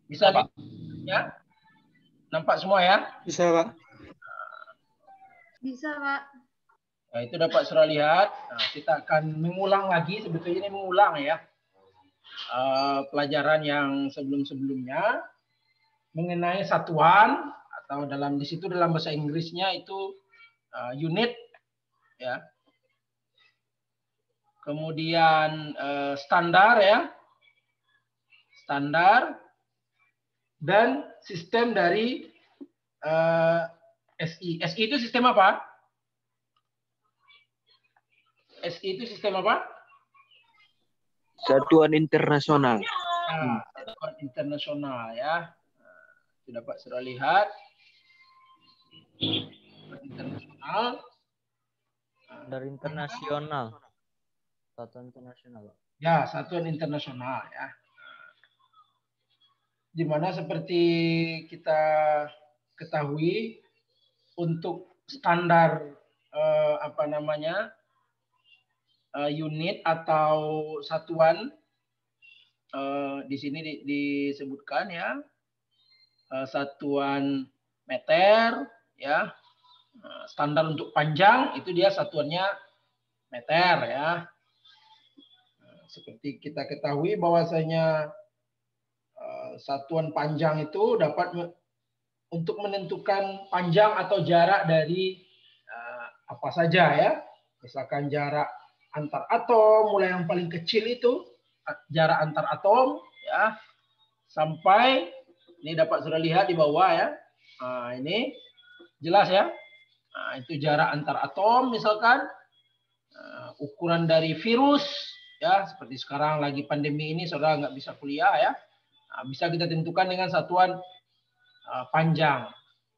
Bisa Pak. ya? Nampak semua ya? Bisa, Pak. Bisa, Pak. Nah, itu dapat saudara lihat. Nah, kita akan mengulang lagi, sebetulnya ini mengulang ya. Pelajaran yang sebelum-sebelumnya mengenai satuan atau di situ dalam bahasa Inggrisnya itu unit ya. Kemudian standar ya. Standar dan sistem dari SI. SI itu sistem apa? SI itu sistem apa? Satuan internasional. Nah, satuan internasional ya. Itu dapat saudara lihat. Satuan internasional. Dari internasional. Satuan internasional. Ya, satuan internasional ya. Di mana seperti kita ketahui untuk standar unit atau satuan di sini disebutkan ya, satuan meter ya, standar untuk panjang itu dia satuannya meter ya. Seperti kita ketahui bahwasanya satuan panjang itu dapat untuk menentukan panjang atau jarak dari apa saja ya. Misalkan jarak antar atom, mulai yang paling kecil itu jarak antar atom ya, sampai ini dapat sudah lihat di bawah ya. Nah, ini jelas ya. Nah, itu jarak antar atom misalkan, ukuran dari virus ya, seperti sekarang lagi pandemi ini saudara nggak bisa kuliah ya. Nah, bisa kita tentukan dengan satuan panjang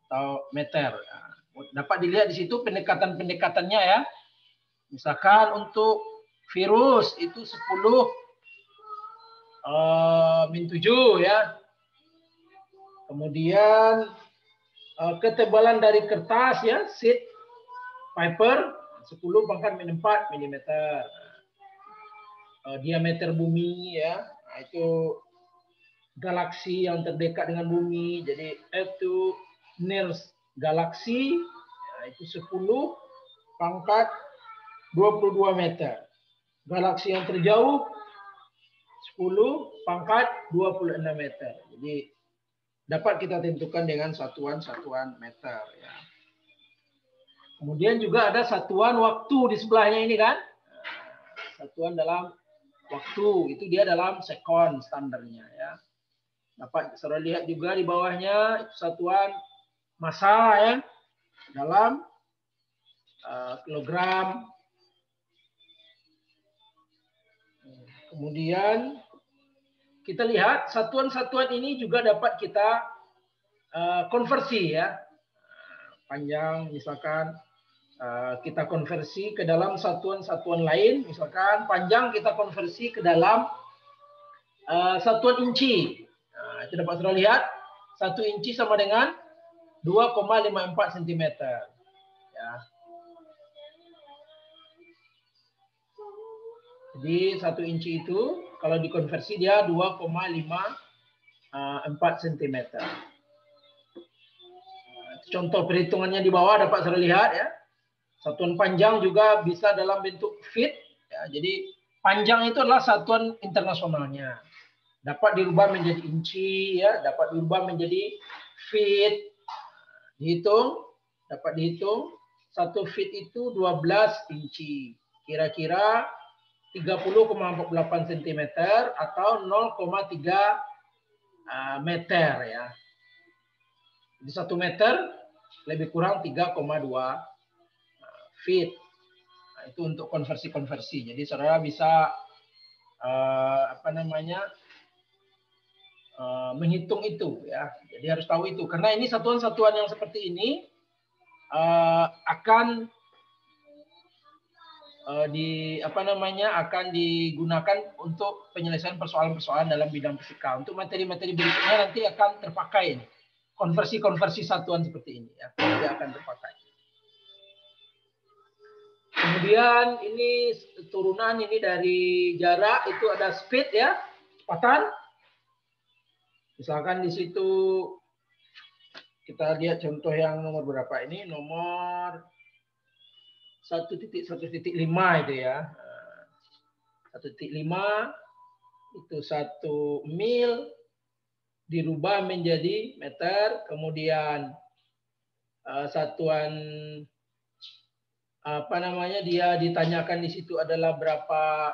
atau meter. Nah, dapat dilihat di situ pendekatan-pendekatannya ya. Misalkan untuk virus itu 10 min 7 ya. Kemudian ketebalan dari kertas ya, sheet paper 10 pangkat min 4 mm. Diameter bumi ya, nah, itu galaksi yang terdekat dengan bumi, jadi itu nearest galaksi ya, itu 10 pangkat 22 meter. Galaksi yang terjauh 10 pangkat 26 meter. Jadi dapat kita tentukan dengan satuan-satuan meter ya. Kemudian juga ada satuan waktu di sebelahnya ini kan. Satuan dalam waktu itu dia dalam sekon standarnya ya. Dapat saudara lihat juga di bawahnya itu satuan massa ya, dalam kilogram. Kemudian kita lihat satuan-satuan ini juga dapat kita konversi ya. Panjang misalkan kita konversi ke dalam satuan-satuan lain, misalkan panjang kita konversi ke dalam satuan inci. Nah, itu dapat saudara lihat 1 inci sama dengan 2,54 cm ya. Jadi 1 inci itu kalau dikonversi dia 2,54 cm. Contoh perhitungannya di bawah dapat saudara lihat ya. Satuan panjang juga bisa dalam bentuk feet ya. Jadi panjang itu adalah satuan internasionalnya. Dapat dirubah menjadi inci ya, dapat dirubah menjadi feet. Dapat dihitung 1 feet itu 12 inci. Kira-kira 30,48 cm atau 0,3 meter ya. Di 1 meter lebih kurang 3,2 feet. Nah, itu untuk konversi-konversi. Jadi saudara bisa menghitung itu ya. Jadi harus tahu itu karena ini satuan-satuan yang seperti ini akan akan digunakan untuk penyelesaian persoalan-persoalan dalam bidang fisika. Untuk materi-materi berikutnya nanti akan terpakai ini. Konversi-konversi satuan seperti ini ya. Nanti akan terpakai. Kemudian ini turunan ini dari jarak itu ada speed ya, kecepatan. Misalkan di situ kita lihat contoh yang nomor berapa ini, nomor 1.1.5 itu ya. 1.5 itu 1 mil dirubah menjadi meter, kemudian satuan apa namanya dia ditanyakan di situ adalah berapa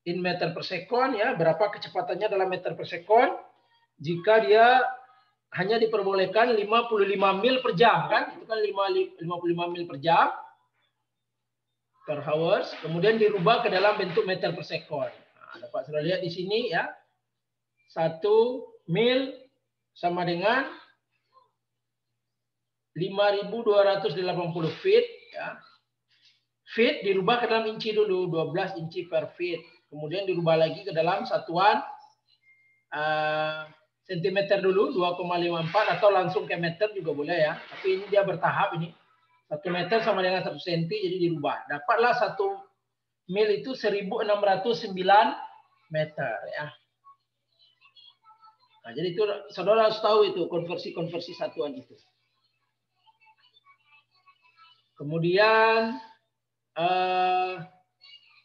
in meter per second ya, berapa kecepatannya dalam meter per second jika dia hanya diperbolehkan 55 mil per jam kan, itu kan 55 mil per jam per hours, kemudian dirubah ke dalam bentuk meter per second. Nah, dapat sudah lihat di sini ya, 1 mil sama dengan 5.280 feet ya. Feet dirubah ke dalam inci dulu, 12 inci per feet. Kemudian dirubah lagi ke dalam satuan sentimeter dulu, 2,54 atau langsung ke meter juga boleh ya. Tapi ini dia bertahap ini. 1 meter sama dengan 1 senti, jadi dirubah. Dapatlah 1 mil itu 1.609 meter ya. Nah, jadi itu saudara harus tahu itu konversi satuan itu. Kemudian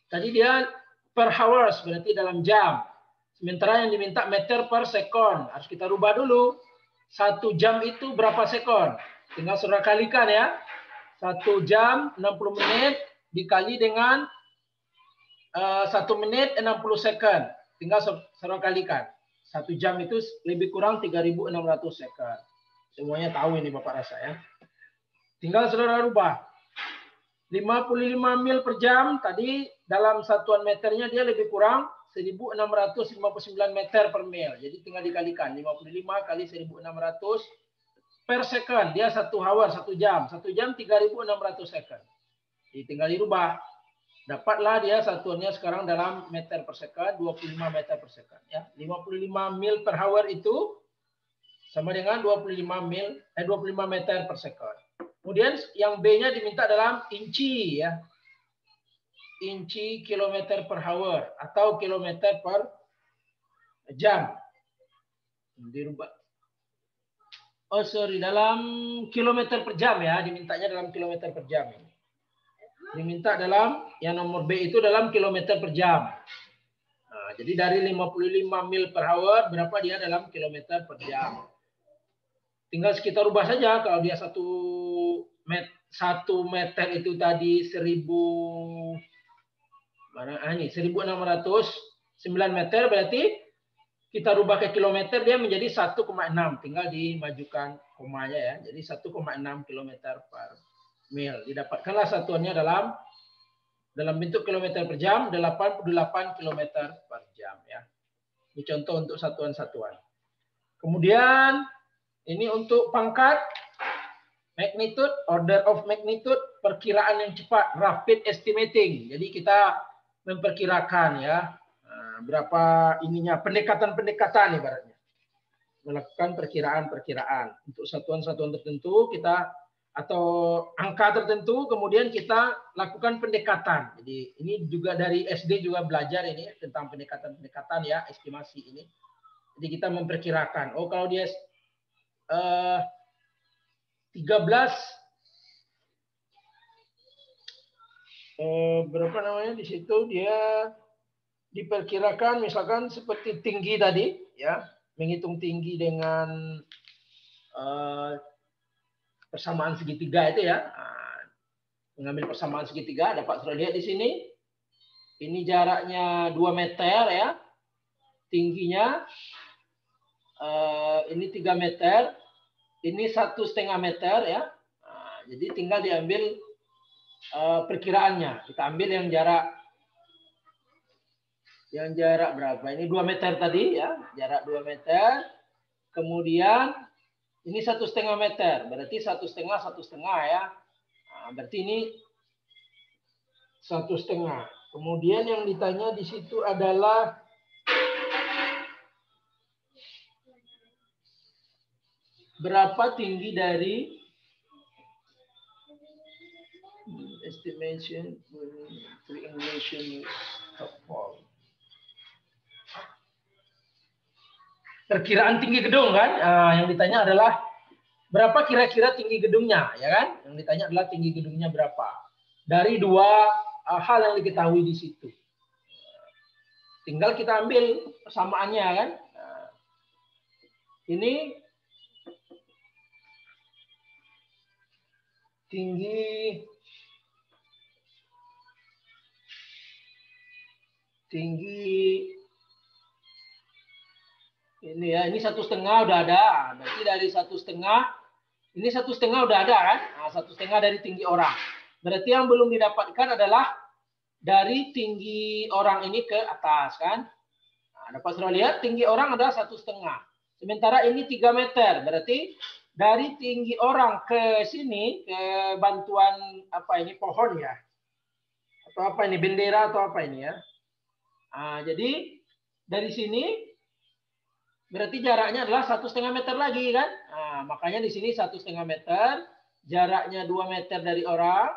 tadi dia per hours berarti dalam jam. Sementara yang diminta meter per sekon. Harus kita rubah dulu. 1 jam itu berapa sekon? Tinggal saudara kalikan ya. 1 jam 60 menit dikali dengan 1 menit 60 second. Tinggal saudara kalikan. 1 jam itu lebih kurang 3.600 second. Semuanya tahu ini Bapak rasa ya. Tinggal saudara rubah. 55 mil per jam tadi dalam satuan meternya dia lebih kurang 1.659 meter per mil. Jadi tinggal dikalikan 55 kali 1.600 per second. Dia 1 hour, 1 jam. 1 jam 3.600 second. Jadi tinggal dirubah. Dapatlah dia satuannya sekarang dalam meter per second, 25 meter per second ya. 55 mil per hour itu sama dengan 25 meter per second. Kemudian yang B-nya diminta dalam inci ya. Inci kilometer per hour atau kilometer per jam. Dirubah. Oh sorry, dalam kilometer per jam ya, dimintanya dalam kilometer per jam. Diminta dalam yang nomor B itu dalam kilometer per jam. Nah, jadi dari 55 mil per hour berapa dia dalam kilometer per jam. Tinggal kita rubah saja kalau dia 1 meter itu tadi 1.609 meter berarti kita rubah ke kilometer dia menjadi 1,6. Tinggal dimajukan komanya ya. Jadi 1,6 kilometer per mil. Didapatkanlah satuannya dalam bentuk kilometer per jam 88 kilometer per jam ya. Ini contoh untuk satuan-satuan. Kemudian ini untuk pangkat magnitude, order of magnitude, perkiraan yang cepat, rapid estimating. Jadi kita memperkirakan ya berapa ininya, pendekatan-pendekatan ibaratnya. Melakukan perkiraan-perkiraan untuk satuan-satuan tertentu kita atau angka tertentu, kemudian kita lakukan pendekatan. Jadi ini juga dari SD juga belajar ini tentang pendekatan-pendekatan ya, estimasi ini. Jadi kita memperkirakan, oh kalau dia 13 berapa namanya di situ dia diperkirakan misalkan seperti tinggi tadi ya, menghitung tinggi dengan persamaan segitiga itu ya. Mengambil persamaan segitiga dapat sudah lihat di sini. Ini jaraknya 2 meter ya. Tingginya ini 3 meter. Ini 1,5 meter ya. Jadi tinggal diambil perkiraannya. Kita ambil yang jarak berapa? Ini 2 meter tadi ya. Jarak 2 meter. Kemudian ini 1,5 meter, berarti 1,5 ya. Nah, berarti ini 1,5. Kemudian yang ditanya di situ adalah berapa tinggi dari estimation triangulation of fall. perkiraan tinggi gedung kan. Yang ditanya adalah berapa kira-kira tinggi gedungnya, ya kan? Yang ditanya adalah tinggi gedungnya berapa. Dari dua hal yang diketahui di situ. Tinggal kita ambil persamaannya kan. Ini tinggi ini ya, ini 1,5 udah ada. Berarti dari 1,5 ini 1,5 udah ada kan? Nah, 1,5 dari tinggi orang. Berarti yang belum didapatkan adalah dari tinggi orang ini ke atas kan? Nah, dapat saudara lihat tinggi orang adalah 1,5. Sementara ini 3 meter. Berarti dari tinggi orang ke sini ke bantuan apa ini pohon ya? Atau apa ini bendera atau apa ini ya? Nah, jadi dari sini berarti jaraknya adalah 1,5 meter lagi kan? Nah, makanya di sini 1,5 meter, jaraknya 2 meter dari orang,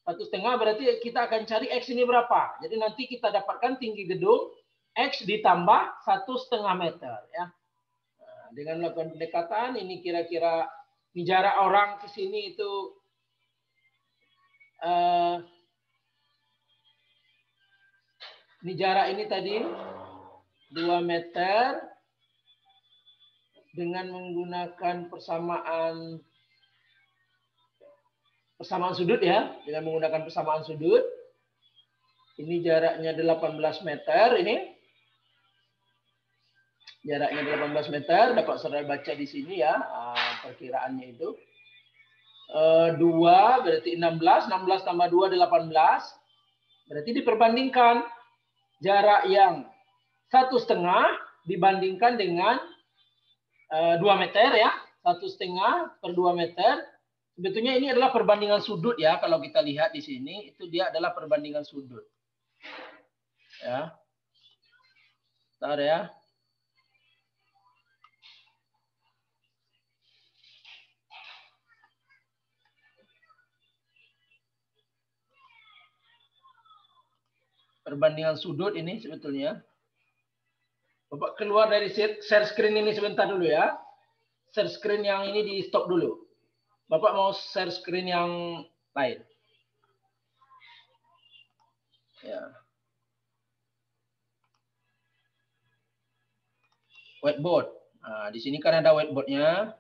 1,5 berarti kita akan cari X ini berapa. Jadi nanti kita dapatkan tinggi gedung X ditambah 1,5 meter ya. Nah, dengan melakukan pendekatan ini kira-kira jarak orang ke sini itu ini jarak ini tadi 2 meter dengan menggunakan persamaan sudut ya, dengan menggunakan persamaan sudut. Ini jaraknya 18 meter ini. Jaraknya 18 meter, dapat saudara baca di sini ya, perkiraannya itu. 2 berarti 16, 16 tambah 2 18. Berarti diperbandingkan jarak yang 1,5 dibandingkan dengan 2 meter ya. 1,5 per 2 meter. Sebetulnya ini adalah perbandingan sudut ya. Kalau kita lihat di sini, itu dia adalah perbandingan sudut. Ya. Bentar ya. Perbandingan sudut ini sebetulnya. Bapak keluar dari share screen ini sebentar dulu ya. Share screen yang ini di stop dulu. Bapak mau share screen yang lain. Ya. Whiteboard. Nah, di sini kan ada whiteboardnya.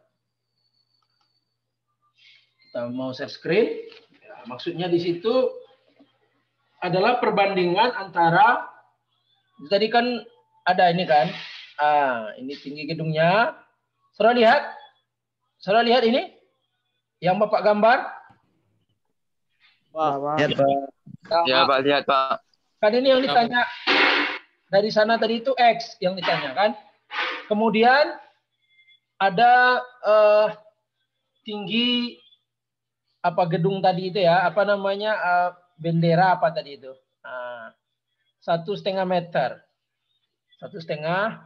Kita mau share screen. Ya, maksudnya di situ adalah perbandingan antara tadi kan ada ini kan. Ini tinggi gedungnya. Saudara lihat? Saudara lihat ini? Yang Bapak gambar? Pak. Lihat, Pak. Ya, Pak, lihat, Pak. Kan ini yang ditanya dari sana tadi itu X yang ditanya kan. Kemudian ada tinggi apa gedung tadi itu ya, apa namanya bendera apa tadi itu? 1,5 meter. 1,5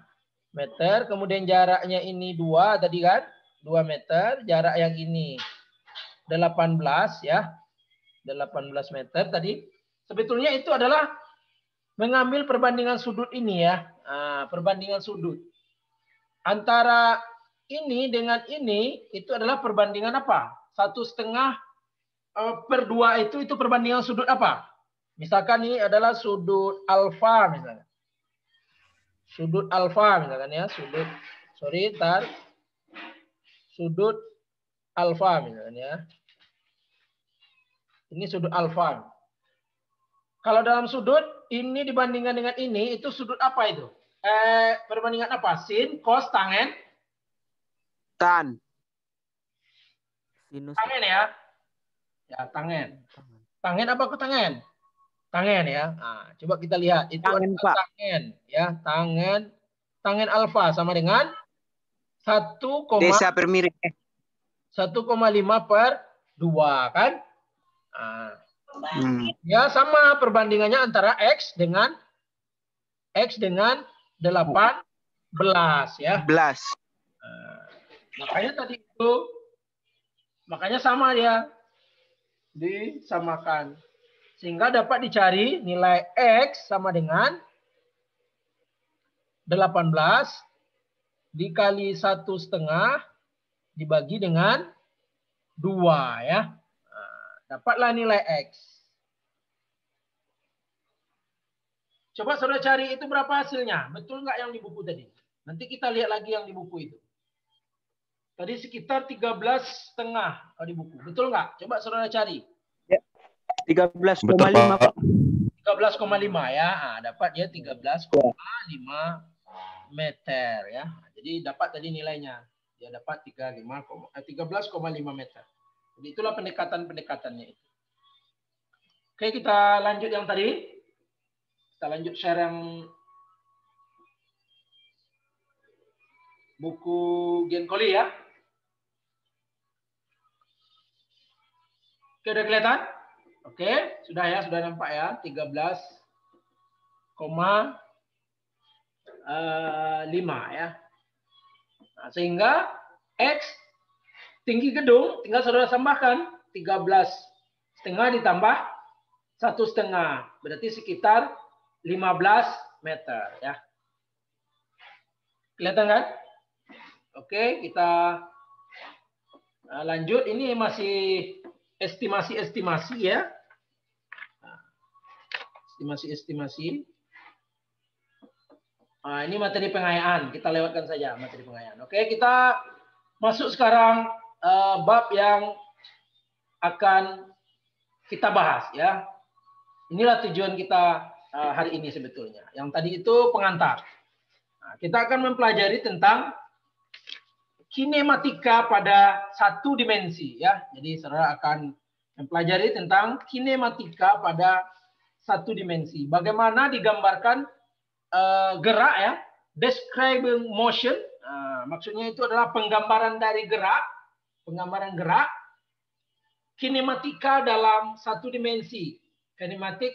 meter. Kemudian jaraknya ini 2 tadi kan? 2 meter. Jarak yang ini 18 ya. 18 meter tadi. Sebetulnya itu adalah mengambil perbandingan sudut ini ya. Perbandingan sudut. Antara ini dengan ini itu adalah perbandingan apa? 1,5 per 2 itu perbandingan sudut apa? Misalkan ini adalah sudut alfa misalnya. Sudut alfa misalkan ya, sudut alfa misalkan ya. Ini sudut alfa. Kalau dalam sudut ini dibandingkan dengan ini itu sudut apa itu? Perbandingan apa? Sin, cos, tangen? Tan. Sinus. Tangen ya. Ya, tangen. Tangen apa ketangen? Tangen ya. Nah, coba kita lihat itu Tangen, Pak. Tangen ya, tangen alfa sama dengan 1, Desa per miring. 1,5 per 2 kan? Nah, ya sama perbandingannya antara X dengan 18 ya. 11. Nah, makanya tadi itu makanya sama dia. Disamakan. Sehingga dapat dicari nilai X sama dengan 18 dikali 1/2 dibagi dengan 2 ya. Nah, dapatlah nilai X. Coba saudara cari itu berapa hasilnya. Betul nggak yang di buku tadi? Nanti kita lihat lagi yang di buku itu. Tadi sekitar 13,5 kalau di buku. Betul nggak? Coba saudara cari. 13,5 Pak. 13,5 ya. Nah, dapat dia 13,5 meter ya. Jadi dapat tadi nilainya. Dia dapat 13,5 meter. Jadi itulah pendekatan-pendekatannya itu. Oke, kita lanjut yang tadi. Kita lanjut share yang buku Genkoli ya. Oke, udah kelihatan? Oke, sudah ya, sudah nampak ya. 13,5 ya. Nah, sehingga X tinggi gedung tinggal saudara tambahkan 13,5 ditambah 1,5. Berarti sekitar 15 meter ya. Kelihatan kan? Oke, kita lanjut. Ini masih estimasi-estimasi ya. Estimasi-estimasi. Nah, ini materi pengayaan. Kita lewatkan saja materi pengayaan. Oke, kita masuk sekarang bab yang akan kita bahas ya. Inilah tujuan kita hari ini sebetulnya. Yang tadi itu pengantar. Nah, kita akan mempelajari tentang kinematika pada satu dimensi ya. Jadi saudara akan mempelajari tentang kinematika pada satu dimensi. Bagaimana digambarkan gerak ya, describing motion. Maksudnya itu adalah penggambaran dari gerak, penggambaran gerak, kinematika dalam satu dimensi, kinematic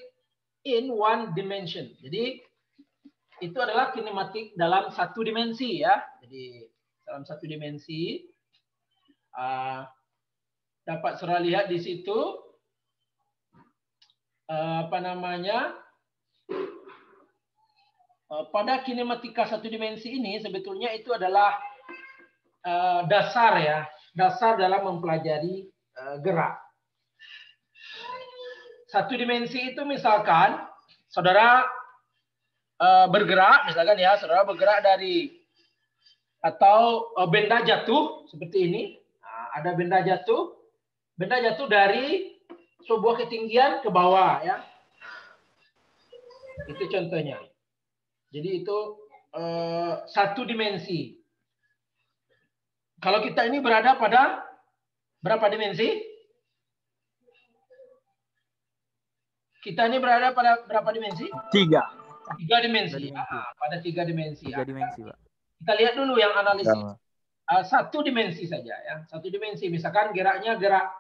in one dimension. Jadi itu adalah kinematik dalam satu dimensi ya. Jadi dalam satu dimensi dapat saudara lihat di situ apa namanya? Pada kinematika satu dimensi ini sebetulnya itu adalah dasar ya, dasar dalam mempelajari gerak. Satu dimensi itu misalkan saudara bergerak, misalkan ya, saudara bergerak dari atau benda jatuh seperti ini. Nah, ada benda jatuh dari sebuah ketinggian ke bawah ya. Itu contohnya. Jadi itu satu dimensi. Kalau kita ini berada pada berapa dimensi? Kita ini berada pada berapa dimensi? 3 dimensi. Pada 3 dimensi. 3 dimensi, Pak. Kita lihat dulu yang analisis. Satu dimensi saja ya. Satu dimensi. Misalkan geraknya gerak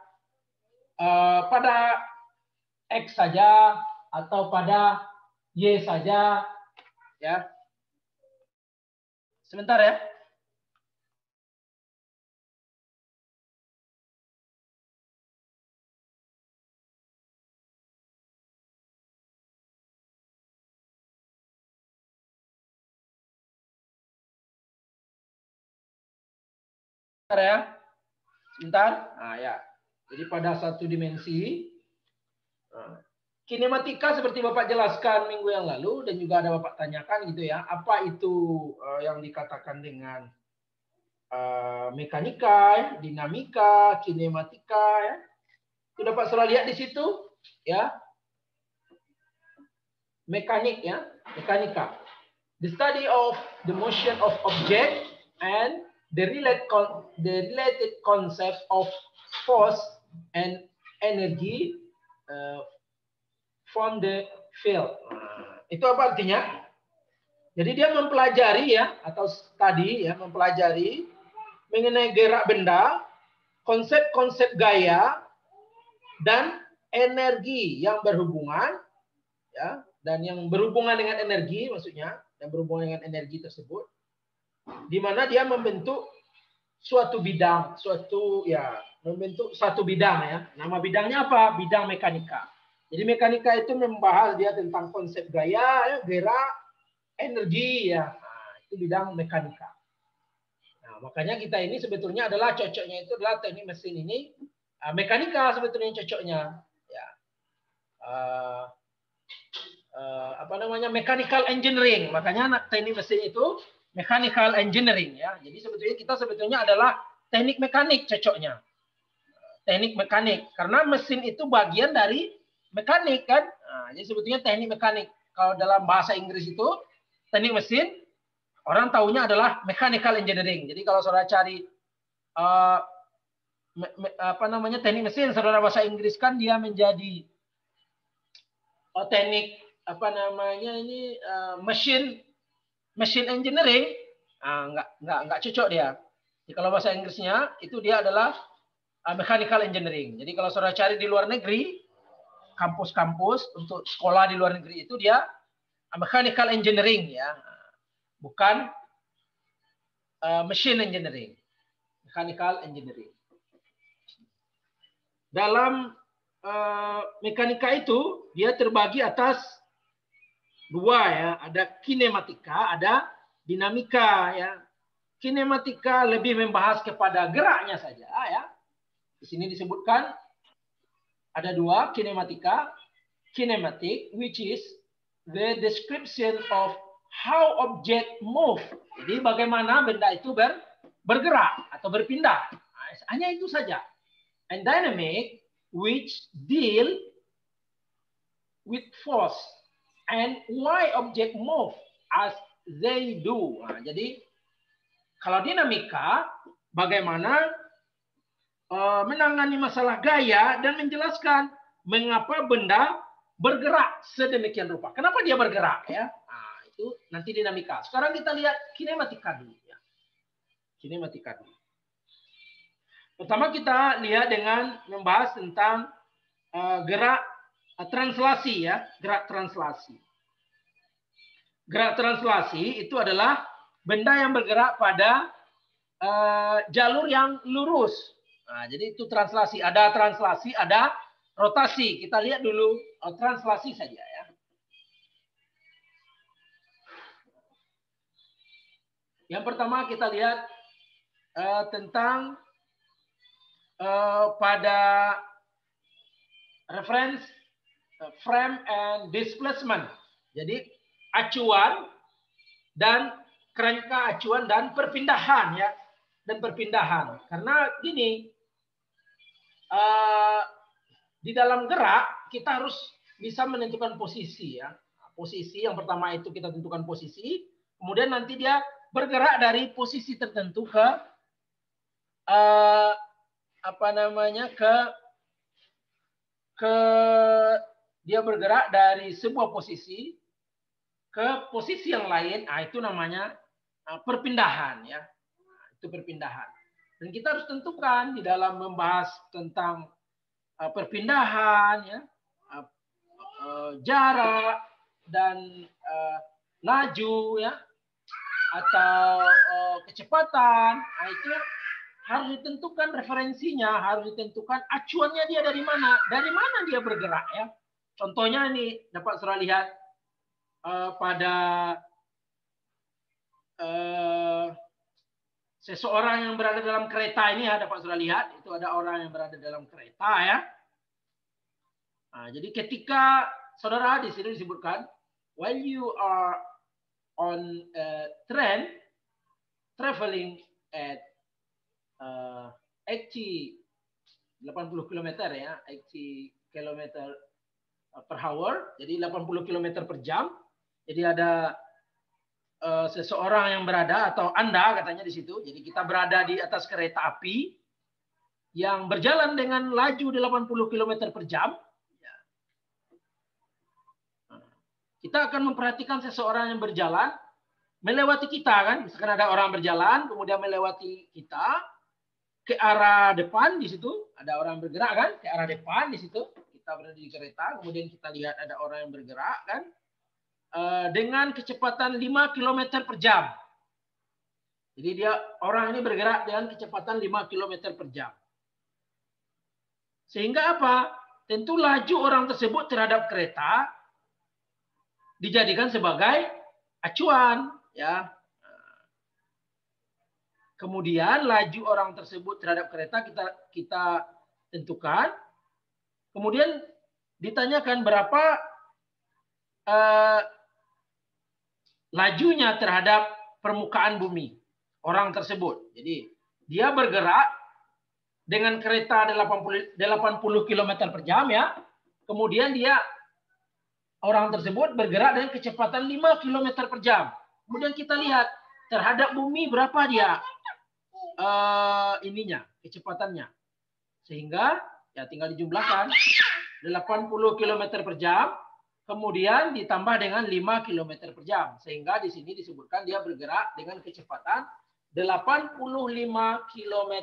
pada X saja atau pada Y saja. Ya, sebentar ya. Sebentar ya. Sebentar. Nah, ya. Jadi pada satu dimensi. Kinematika seperti Bapak jelaskan minggu yang lalu dan juga ada Bapak tanyakan gitu ya, apa itu yang dikatakan dengan mekanika, ya, dinamika, kinematika ya. Itu dapat saudara lihat di situ ya. Mekanik ya, mekanika. The study of the motion of object and the related concepts of force and energy from the field. Itu apa artinya? Jadi dia mempelajari ya, atau tadi ya, mempelajari mengenai gerak benda, konsep-konsep gaya, dan energi yang berhubungan, ya, dan yang berhubungan dengan energi maksudnya, yang berhubungan dengan energi tersebut, di mana dia membentuk suatu bidang, membentuk satu bidang ya. Nama bidangnya apa? Bidang mekanika. Jadi mekanika itu membahas dia tentang konsep gaya, ya, gerak, energi ya. Nah, itu bidang mekanika. Nah, makanya kita ini sebetulnya adalah cocoknya itu adalah teknik mesin ini mekanika sebetulnya cocoknya. Ya. Apa namanya mechanical engineering. Makanya teknik mesin itu mechanical engineering ya. Jadi sebetulnya adalah teknik mekanik cocoknya. Teknik mekanik karena mesin itu bagian dari mekanik kan. Nah, jadi sebetulnya teknik mekanik. Kalau dalam bahasa Inggris itu teknik mesin orang taunya adalah mechanical engineering. Jadi kalau saudara cari apa namanya teknik mesin, saudara bahasa Inggris kan dia menjadi teknik apa namanya ini machine engineering, nggak cocok dia. Jadi kalau bahasa Inggrisnya itu dia adalah mechanical engineering. Jadi kalau saudara cari di luar negeri, kampus-kampus untuk sekolah di luar negeri itu dia mechanical engineering ya, bukan machine engineering, mechanical engineering. Dalam mekanika itu dia terbagi atas dua ya, ada kinematika, ada dinamika ya. Kinematika lebih membahas kepada geraknya saja ya. Di sini disebutkan ada dua kinematika, kinematic which is the description of how object move. Jadi bagaimana benda itu bergerak atau berpindah. Hanya itu saja. And dynamic which deal with force and why object move as they do. Nah, jadi kalau dinamika bagaimana menangani masalah gaya dan menjelaskan mengapa benda bergerak sedemikian rupa. Kenapa dia bergerak ya? Nah, itu nanti dinamika. Sekarang kita lihat kinematika dulu ya. Kinematika dulu. Pertama kita lihat dengan membahas tentang gerak translasi ya, gerak translasi. Gerak translasi itu adalah benda yang bergerak pada jalur yang lurus. Nah, jadi itu translasi. Ada translasi, ada rotasi. Kita lihat dulu translasi saja ya. Yang pertama kita lihat tentang pada reference frame and displacement. Jadi acuan dan kerangka acuan dan perpindahan ya, dan perpindahan. Karena gini, di dalam gerak kita harus bisa menentukan posisi ya. Posisi yang pertama itu kita tentukan posisi, kemudian nanti dia bergerak dari posisi tertentu ke apa namanya ke dia bergerak dari sebuah posisi ke posisi yang lain. Nah, itu namanya perpindahan ya. Nah, itu perpindahan. Dan kita harus tentukan di dalam membahas tentang perpindahan ya, jarak dan laju ya, atau kecepatan. Nah, itu harus ditentukan referensinya, harus ditentukan acuannya dia dari mana dia bergerak ya. Contohnya ini dapat saudara lihat pada seseorang yang berada dalam kereta ini ya, dapat saudara lihat itu ada orang yang berada dalam kereta ya. Nah, jadi ketika saudara di sini disebutkan while you are on a train traveling at 80 km ya, 80 km per hour, jadi 80 km per jam. Jadi ada seseorang yang berada atau Anda katanya di situ. Jadi kita berada di atas kereta api yang berjalan dengan laju 80 km per jam. Kita akan memperhatikan seseorang yang berjalan melewati kita kan. Misalkan ada orang berjalan kemudian melewati kita ke arah depan, di situ ada orang bergerak kan, ke arah depan di situ. Kita berada di kereta, kemudian kita lihat ada orang yang bergerak kan dengan kecepatan 5 km per jam. Jadi orang ini bergerak dengan kecepatan 5 km per jam. Sehingga apa? Tentu laju orang tersebut terhadap kereta dijadikan sebagai acuan ya. Kemudian laju orang tersebut terhadap kereta kita tentukan. Kemudian ditanyakan berapa lajunya terhadap permukaan bumi orang tersebut. Jadi dia bergerak dengan kereta 80 km per jam ya. Kemudian orang tersebut bergerak dengan kecepatan 5 km per jam. Kemudian kita lihat terhadap bumi berapa dia kecepatannya. Sehingga ya tinggal dijumlahkan 80 km per jam kemudian ditambah dengan 5 km per jam. Sehingga di sini disebutkan dia bergerak dengan kecepatan 85 km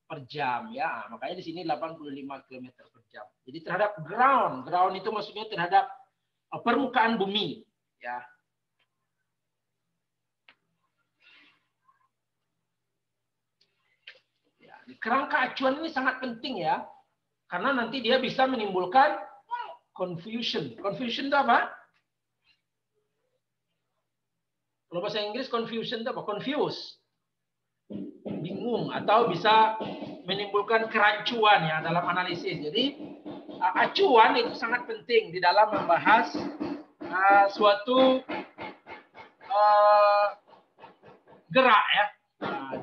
per jam ya. Makanya di sini 85 km per jam. Jadi terhadap ground itu maksudnya terhadap permukaan bumi ya. Kerangka acuan ini sangat penting ya. Karena nanti dia bisa menimbulkan confusion. Confusion itu apa? Kalau bahasa Inggris confusion itu apa? Confuse. Bingung atau bisa menimbulkan kerancuan ya dalam analisis. Jadi acuan itu sangat penting di dalam membahas suatu gerak ya.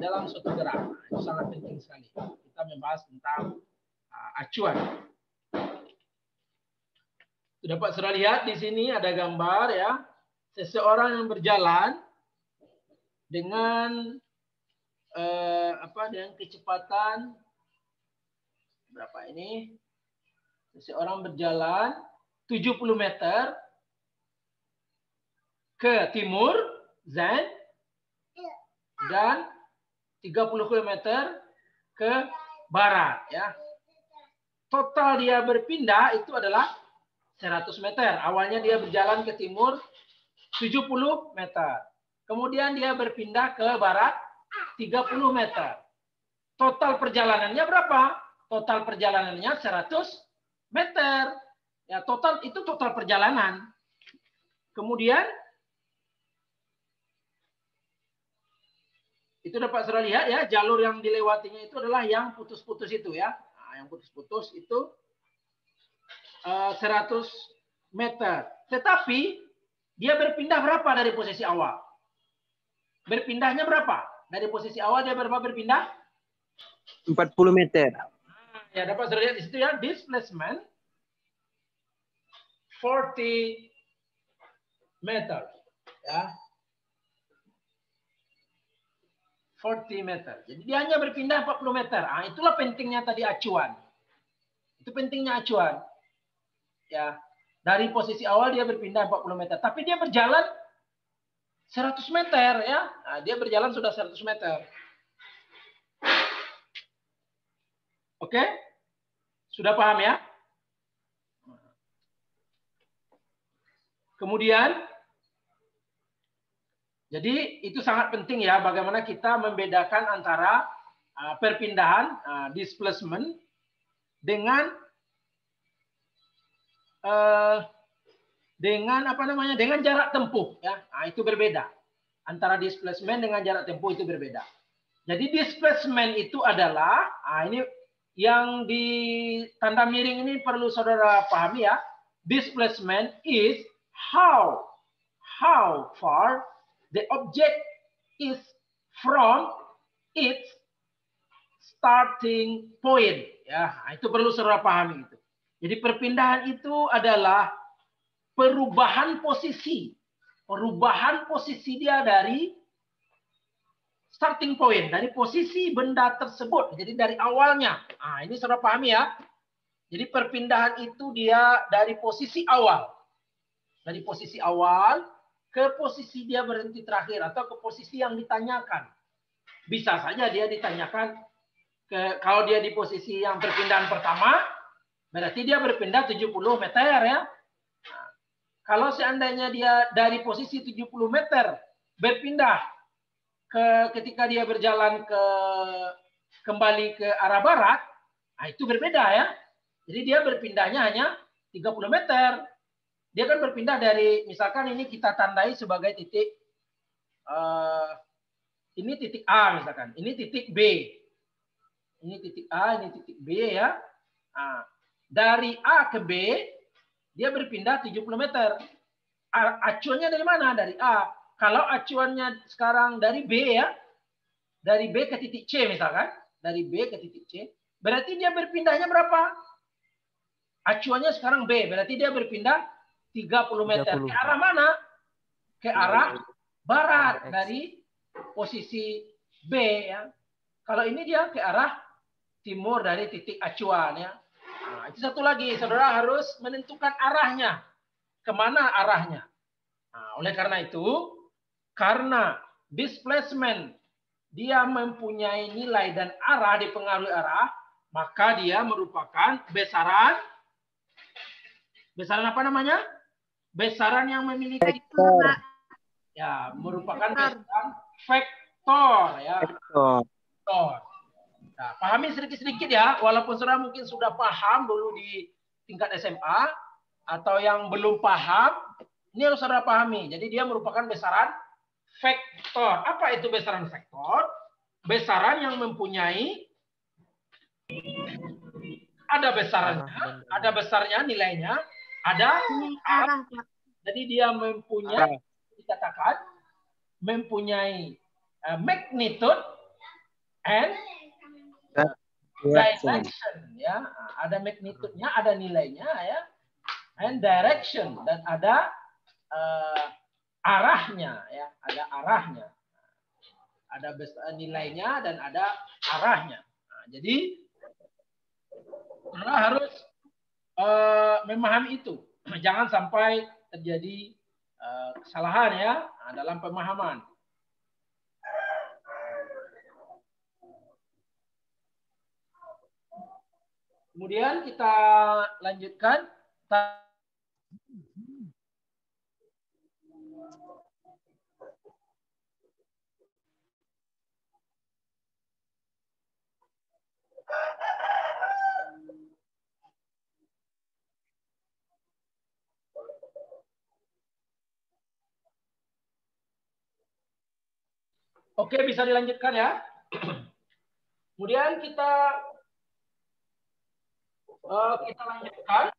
Dalam suatu gerak. Itu sangat penting sekali. Kita membahas tentang acuan. Dapat saudara lihat di sini ada gambar ya. Seseorang yang berjalan dengan dengan kecepatan berapa ini? Seseorang berjalan 70 meter ke timur dan 30 km ke barat ya. Total dia berpindah itu adalah 100 meter. Awalnya dia berjalan ke timur 70 meter. Kemudian dia berpindah ke barat 30 meter. Total perjalanannya berapa? Total perjalanannya 100 meter. Ya, itu total perjalanan. Kemudian itu dapat saudara lihat ya, jalur yang dilewatinya itu adalah yang putus-putus itu ya. Nah, yang putus-putus itu 100 meter. Tetapi dia berpindah berapa dari posisi awal? Berpindahnya berapa? Dari posisi awal dia berapa berpindah? 40 meter. Ya, dapat saudara lihat di situ ya, displacement 40 meter. Ya. 40 meter. Jadi dia hanya berpindah 40 meter. Ah, itulah pentingnya tadi acuan. Itu pentingnya acuan. Ya, dari posisi awal dia berpindah 40 meter. Tapi dia berjalan 100 meter ya. Nah, dia berjalan sudah 100 meter. Oke? Sudah paham ya? Kemudian, jadi itu sangat penting ya bagaimana kita membedakan antara perpindahan, displacement, dengan dengan jarak tempuh ya. Nah, itu berbeda. Antara displacement dengan jarak tempuh itu berbeda. Jadi displacement itu adalah ini yang di tanda miring ini perlu saudara pahami ya. Displacement is how far the object is from its starting point ya. Nah, itu perlu saudara pahami itu. Jadi perpindahan itu adalah perubahan posisi dia dari starting point, dari posisi benda tersebut. Jadi dari awalnya. Nah, ini saudara pahami ya. Jadi perpindahan itu dia dari posisi awal. Dari posisi awal ke posisi dia berhenti terakhir atau ke posisi yang ditanyakan. Bisa saja dia ditanyakan kalau dia di posisi yang perpindahan pertama, berarti dia berpindah 70 meter ya. Nah, kalau seandainya dia dari posisi 70 meter berpindah ketika dia berjalan kembali ke arah barat, nah itu berbeda ya. Jadi dia berpindahnya hanya 30 meter. Dia kan berpindah dari, misalkan ini kita tandai sebagai titik Ini titik A misalkan, ini titik B. Ini titik A, ini titik B ya. Nah, dari A ke B, dia berpindah 70 meter. Acuannya dari mana? Dari A. Kalau acuannya sekarang dari B ya, dari B ke titik C misalkan, dari B ke titik C, berarti dia berpindahnya berapa? Acuannya sekarang B, berarti dia berpindah 30 meter. 30. Ke arah mana? Ke arah barat dari posisi B ya. Kalau ini dia ke arah timur dari titik acuan ya. Nah, itu satu lagi, saudara harus menentukan arahnya. Kemana arahnya? Nah, oleh karena itu, karena displacement dia mempunyai nilai dan arah, dipengaruhi arah, maka dia merupakan besaran apa namanya? Besaran yang memiliki ya, merupakan besaran vektor ya. Vektor. Nah, pahami sedikit-sedikit ya, walaupun saudara mungkin sudah paham dulu di tingkat SMA atau yang belum paham, ini harus saudara pahami. Jadi dia merupakan besaran vektor. Apa itu besaran vektor? Besaran yang mempunyai ada besarannya, ada besarnya nilainya, ada arah. Jadi dia mempunyai, dikatakan mempunyai magnitude and direction ya, ada magnitude-nya, ada nilainya ya, and direction, dan ada arahnya ya, ada arahnya, ada nilainya dan ada arahnya. Nah, jadi kita harus memahami itu, jangan sampai terjadi kesalahan ya dalam pemahaman. Kemudian kita lanjutkan. Oke, bisa dilanjutkan ya. Kemudian kita lanjutkan.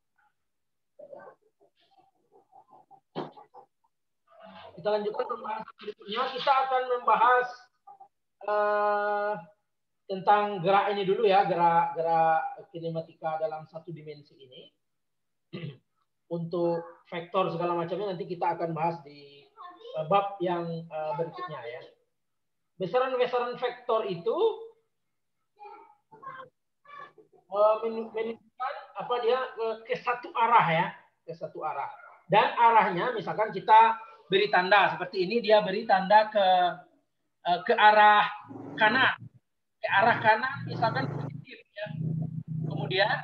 Kita lanjutkan pembahasan berikutnya. Kita akan membahas tentang gerak ini dulu ya, gerak kinematika dalam satu dimensi ini. Untuk vektor segala macamnya nanti kita akan bahas di bab yang berikutnya ya. Besaran-besaran vektor itu menunjukkan apa dia ke satu arah ya, ke satu arah. Dan arahnya misalkan kita beri tanda seperti ini, dia beri tanda ke arah kanan. Ke arah kanan misalkan positif ya. Kemudian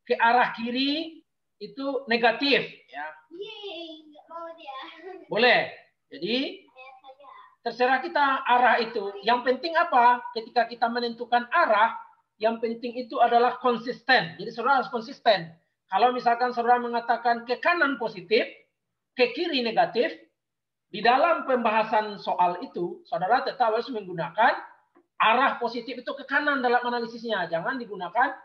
ke arah kiri itu negatif ya. Boleh. Jadi terserah kita arah itu. Yang penting apa? Ketika kita menentukan arah, yang penting itu adalah konsisten. Jadi saudara harus konsisten. Kalau misalkan saudara mengatakan ke kanan positif, ke kiri negatif, di dalam pembahasan soal itu, saudara tetap harus menggunakan arah positif itu ke kanan dalam analisisnya. Jangan digunakan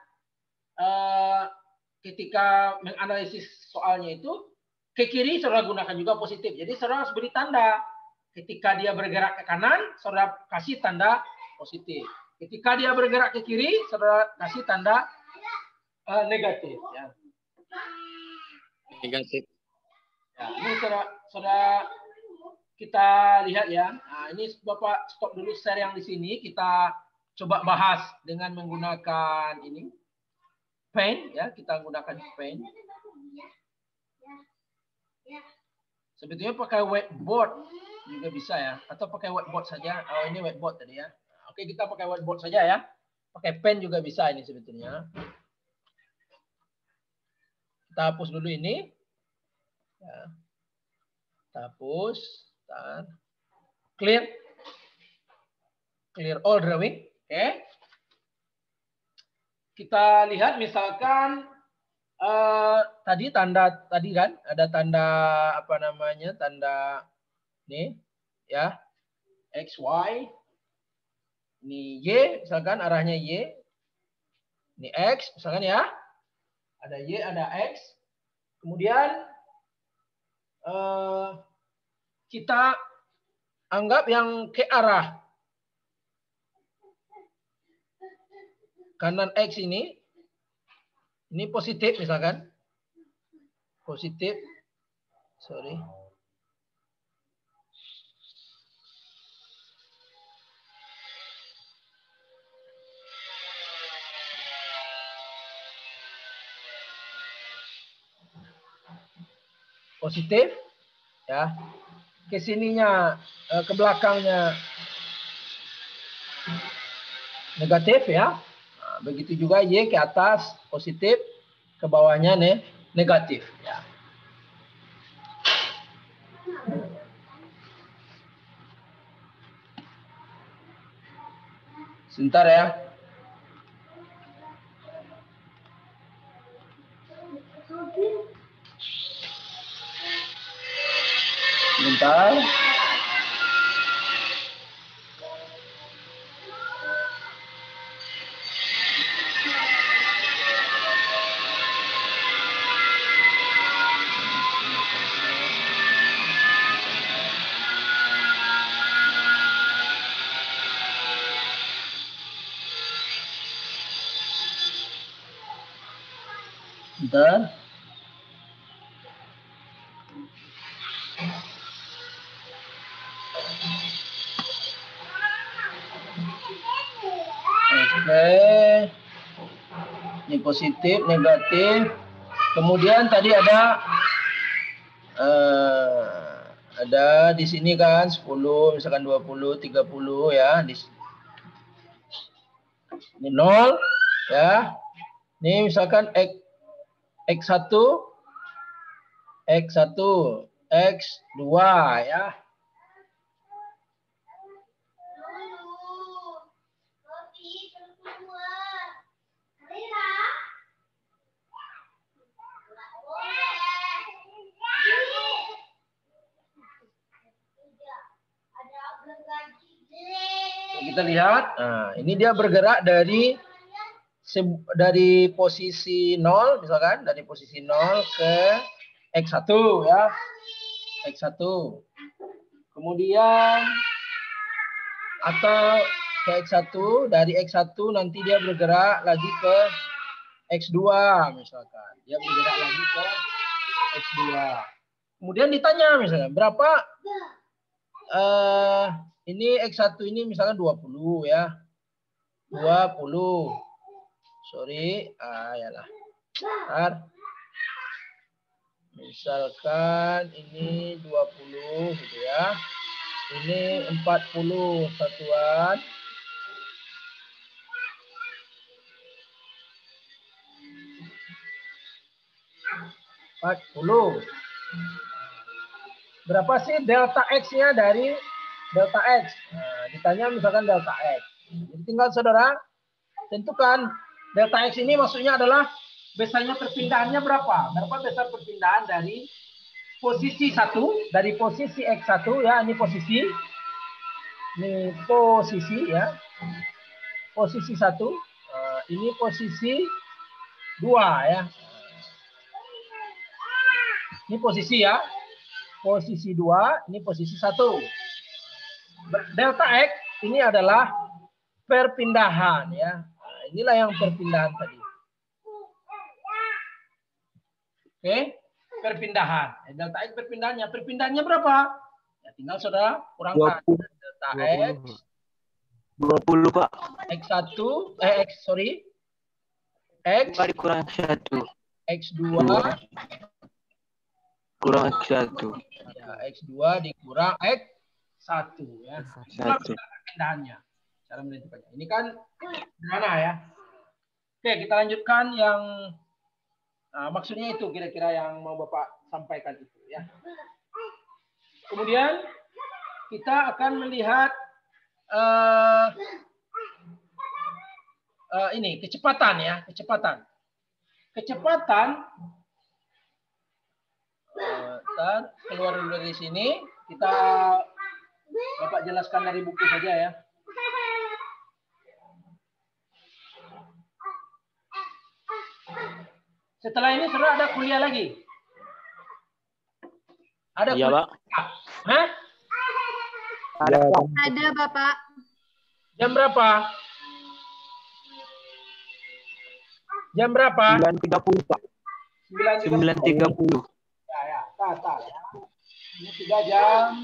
ketika menganalisis soalnya itu, ke kiri saudara gunakan juga positif. Jadi saudara harus beri tanda. Ketika dia bergerak ke kanan, saudara kasih tanda positif. Ketika dia bergerak ke kiri, saudara kasih tanda negatif. Ya. Negatif. Ya, ini saudara kita lihat ya. Nah, ini Bapak stop dulu share yang di sini. Kita coba bahas dengan menggunakan ini pen ya. Kita gunakan pen. Sebetulnya pakai whiteboard juga bisa ya, atau pakai whiteboard saja. Oh, ini whiteboard tadi ya. Oke, kita pakai whiteboard saja ya. Pakai pen juga bisa ini sebetulnya. Kita hapus dulu ini. Ya. Kita hapus. Clear. Clear all drawing. Oke. Kita lihat misalkan tadi tanda tadi kan ada tanda apa namanya, tanda nih ya. X, Y. Ini Y, misalkan arahnya Y. Ini X, misalkan ya. Ada Y, ada X. Kemudian kita anggap yang ke arah kanan X ini positif misalkan. Positif. Sorry. Positif ya, ke sininya ke belakangnya negatif ya. Nah, begitu juga Y ke atas positif, ke bawahnya negatif ya. Sebentar ya. Sebentar. Sebentar. Oke. Ini positif, negatif. Kemudian tadi ada di sini kan 10, misalkan 20, 30 ya. Ini 0 ya. Ini misalkan X1, X1, X2 ya. Kita lihat, nah, ini dia bergerak dari posisi 0 misalkan, dari posisi 0 ke X1 ya. X1. Kemudian atau ke X1, dari X1 nanti dia bergerak lagi ke X2 misalkan. Dia bergerak lagi ke X2. Kemudian ditanya misalnya berapa ini X1 ini misalkan 20 ya. 20. Sorry, yalah. Bentar. Misalkan ini 20 gitu ya. Ini 40 satuan. Berapa sih delta X-nya dari delta X? Nah, ditanya misalkan delta X. Jadi tinggal saudara tentukan delta X ini maksudnya adalah besarnya perpindahannya berapa? Berapa besar perpindahan dari posisi 1, dari posisi X1 ya, ini posisi. Ini posisi ya. Posisi 1. Ini posisi 2 ya. Ini posisi ya. Posisi 2, ini posisi 1. Delta X ini adalah perpindahan ya. Nah, inilah yang perpindahan tadi. Oke, perpindahan. Delta X perpindahannya. Perpindahannya berapa? Ya, tinggal saudara kurangkan. 20. Delta 20. X. 20 Pak. X1, X Kurang 1. X2 kurang X1. Ya, X2 dikurang X1 ya. Itulah perpindahannya. Cara menentukannya. Ini kan sederhana ya. Oke, kita lanjutkan yang maksudnya itu kira-kira yang mau Bapak sampaikan itu ya. Kemudian kita akan melihat ini kecepatan ya, kecepatan. Keluar dulu dari sini, kita Bapak jelaskan dari buku saja ya. Setelah ini sudah ada kuliah lagi. Ada Iya, kuliah. Pak. Hah? Ada, Bapak. Jam berapa? Jam berapa? 9.30, Pak. 9.30. Ya, tak. Ya. Ini 3 jam.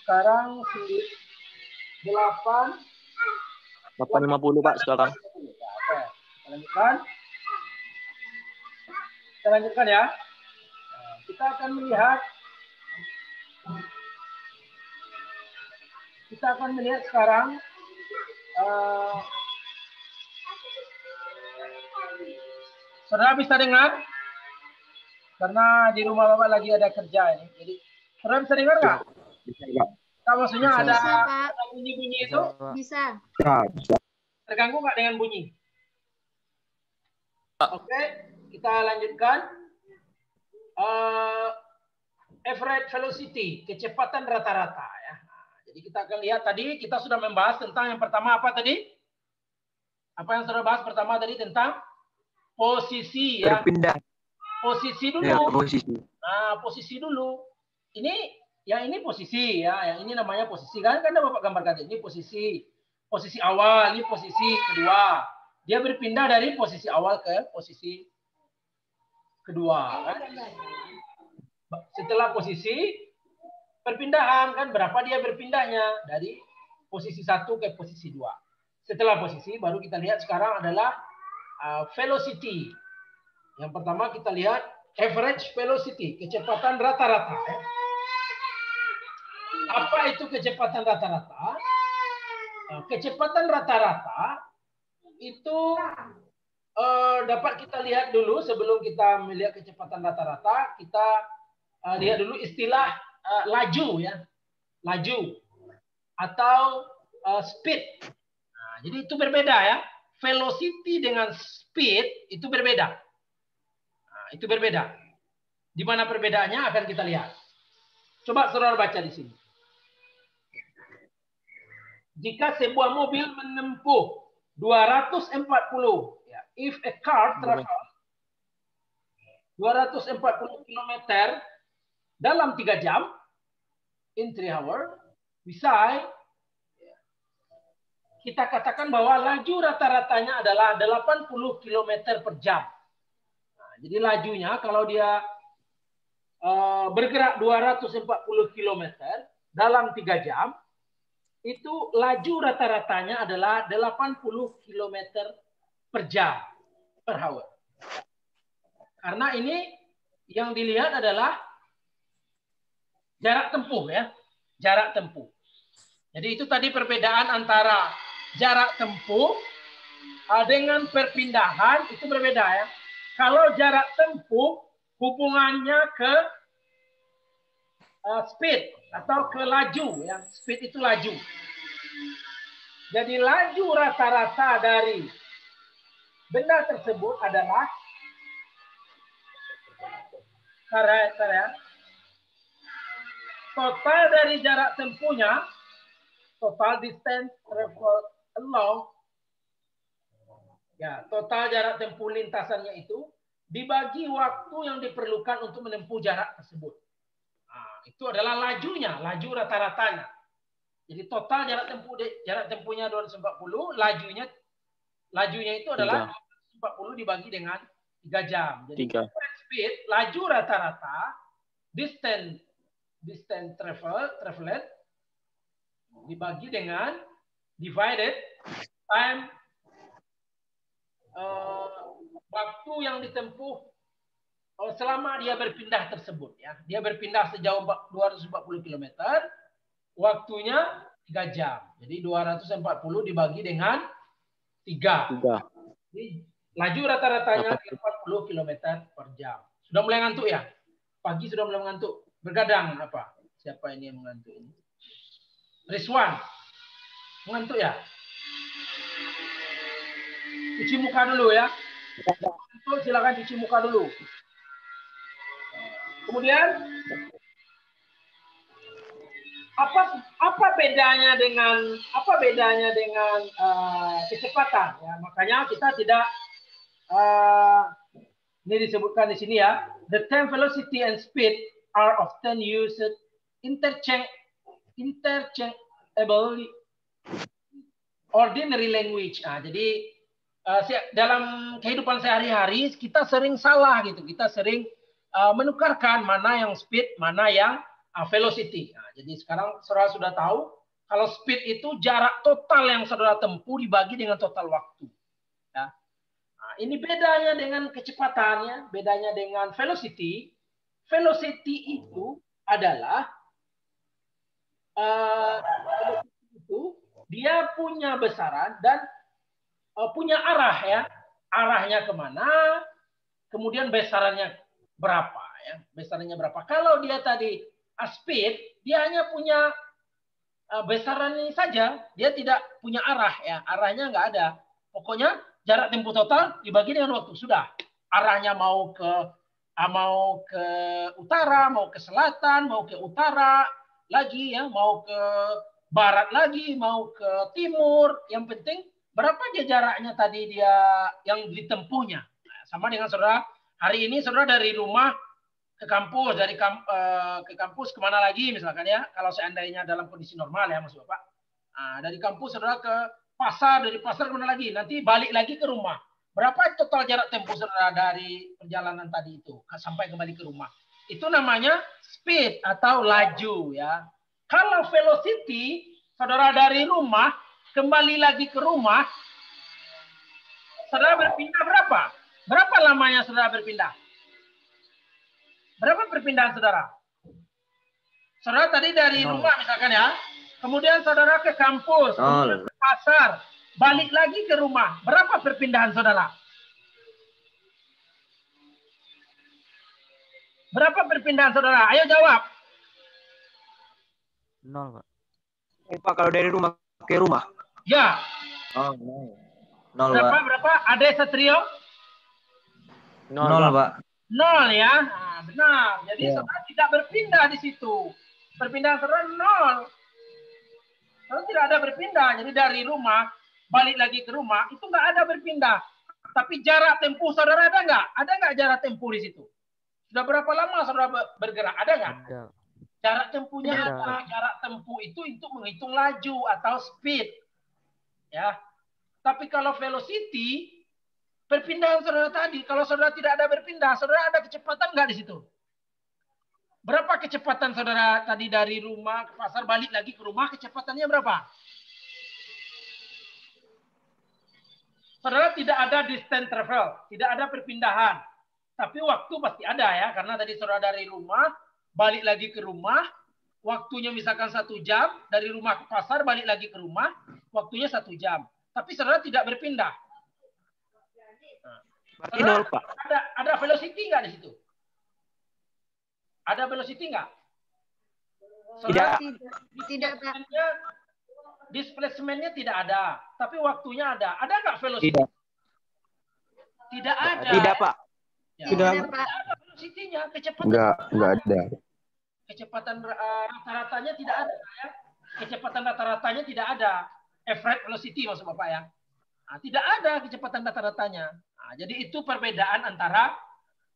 Sekarang 8. 8.50, Pak, sekarang. Ya, oke. Kita lanjutkan ya. Kita akan melihat sekarang saudara bisa dengar? Karena di rumah Bapak lagi ada kerja ini. Jadi saudara bisa dengar nggak? Bisa, Pak. Nah, maksudnya Bisa. ada Bisa, Pak. bunyi-bunyi Bisa, itu Pak. Bisa. terganggu nggak dengan bunyi? Oke, kita lanjutkan. Average velocity, kecepatan rata-rata ya. Jadi kita akan lihat tadi kita sudah membahas tentang yang pertama apa tadi? Apa yang sudah bahas pertama tadi tentang posisi ya. Berpindah. Posisi dulu. Ya, posisi. Nah, posisi dulu. Ini posisi ya. Yang ini namanya posisi kan Bapak gambarkan ini posisi awal, ini posisi kedua. Dia berpindah dari posisi awal ke posisi kedua kan. Setelah posisi perpindahan kan berapa dia berpindahnya dari posisi 1 ke posisi 2. Setelah posisi baru kita lihat sekarang adalah velocity. Yang pertama kita lihat average velocity, kecepatan rata-rata. Ya. Apa itu kecepatan rata-rata? Kecepatan rata-rata itu dapat kita lihat dulu sebelum kita melihat kecepatan rata-rata, kita lihat dulu istilah laju ya, laju atau speed. Nah, jadi itu berbeda ya, velocity dengan speed itu berbeda. Nah, itu berbeda. Di mana perbedaannya akan kita lihat. Coba saudara baca di sini. Jika sebuah mobil menempuh 240, ya, if a car travels 240 km dalam 3 jam, in 3 hours, bisa kita katakan bahwa laju rata-ratanya adalah 80 km per jam. Nah, jadi lajunya kalau dia bergerak 240 km dalam 3 jam, itu laju rata-ratanya adalah 80 km per jam, per hour. Karena ini yang dilihat adalah jarak tempuh ya, jarak tempuh. Jadi itu tadi perbedaan antara jarak tempuh dengan perpindahan itu berbeda ya. Kalau jarak tempuh hubungannya ke speed atau ke laju ya, speed itu laju. Jadi laju rata-rata dari benda tersebut adalah total dari jarak tempuhnya, total distance traveled along, ya total jarak tempuh lintasannya itu dibagi waktu yang diperlukan untuk menempuh jarak tersebut. Nah, itu adalah lajunya, laju rata-ratanya. Jadi total jarak tempuhnya 240, lajunya itu adalah 240 dibagi dengan 3 jam. Jadi speed, laju rata-rata, distance traveled dibagi dengan divided time, waktu yang ditempuh selama dia berpindah tersebut ya. Dia berpindah sejauh 240 km, waktunya 3 jam. Jadi 240 dibagi dengan 3. Jadi laju rata-ratanya 40 km per jam. Sudah mulai ngantuk ya? Pagi sudah mulai mengantuk. Bergadang apa? Siapa ini yang mengantuk ini? Rizwan. Mengantuk ya? Cuci muka dulu ya. Silakan cuci muka dulu. Kemudian apa bedanya dengan kecepatan? Ya, makanya kita tidak ini disebutkan di sini ya. The term velocity and speed are often used interchangeably ordinary language. Nah, jadi dalam kehidupan sehari-hari kita sering salah gitu. Kita sering menukarkan mana yang speed, mana yang velocity. Nah, jadi sekarang saudara sudah tahu kalau speed itu jarak total yang saudara tempuh dibagi dengan total waktu. Ya. Nah, ini bedanya dengan kecepatannya, bedanya dengan velocity. Velocity itu adalah dia punya besaran dan punya arah ya. Arahnya kemana, kemudian besarannya berapa ya. Besarannya berapa. Kalau dia tadi speed, dia hanya punya besaran ini saja. Dia tidak punya arah ya. Arahnya nggak ada. Pokoknya jarak tempuh total dibagi dengan waktu. Sudah. Arahnya mau ke utara, mau ke selatan, mau ke utara lagi ya, mau ke barat lagi, mau ke timur. Yang penting berapa dia jaraknya tadi dia yang ditempuhnya. Sama dengan saudara, hari ini saudara dari rumah ke kampus, ke kampus kemana lagi misalkan ya, kalau seandainya dalam kondisi normal ya Mas Bapak. Nah, dari kampus saudara ke pasar, dari pasar kemana lagi, nanti balik lagi ke rumah. Berapa total jarak tempuh saudara dari perjalanan tadi itu sampai kembali ke rumah? Itu namanya speed atau laju ya. Kalau velocity, saudara dari rumah kembali lagi ke rumah, saudara berpindah berapa? Berapa lamanya saudara berpindah? Berapa perpindahan saudara? Saudara tadi dari rumah misalkan ya, kemudian saudara ke kampus, kemudian ke pasar, balik lagi ke rumah. Berapa perpindahan saudara? Berapa perpindahan saudara? Ayo jawab. 0, Pak. Pak, kalau dari rumah ke rumah? Ya. Oh, 0, Pak. Berapa? Ada Satrio? 0, Pak. 0 ya. Nah, benar. Jadi saudara tidak berpindah di situ. Perpindahan saudara 0. Saudara tidak ada berpindah. Jadi dari rumah balik lagi ke rumah itu nggak ada berpindah. Tapi jarak tempuh saudara ada nggak? Ada nggak jarak tempuh di situ? Sudah berapa lama saudara bergerak? Ada nggak? Ada. Jarak tempuhnya Ada. apa? Jarak tempuh itu untuk menghitung laju atau speed. Ya. Tapi kalau velocity, perpindahan saudara tadi, kalau saudara tidak ada berpindah, saudara ada kecepatan nggak di situ? Berapa kecepatan saudara tadi dari rumah ke pasar balik lagi ke rumah, kecepatannya berapa? Saudara tidak ada distance travel, tidak ada perpindahan. Tapi waktu pasti ada ya, karena tadi saudara dari rumah, balik lagi ke rumah, waktunya misalkan 1 jam, dari rumah ke pasar, balik lagi ke rumah, waktunya 1 jam. Tapi saudara tidak berpindah. Saudara, Pak. ada velocity nggak di situ? Ada velocity nggak? Tidak, Pak. Displacement-nya tidak ada, tapi waktunya ada. Ada nggak velocity? Tidak ada. Tidak, Pak. Ya, Tidak, tidak Pak. ada velocity-nya, kecepatan. Enggak ada. Kecepatan rata-ratanya tidak ada ya. Kecepatan rata-ratanya tidak ada. Average velocity maksud Bapak ya. Nah, tidak ada kecepatan rata-ratanya. Nah, jadi itu perbedaan antara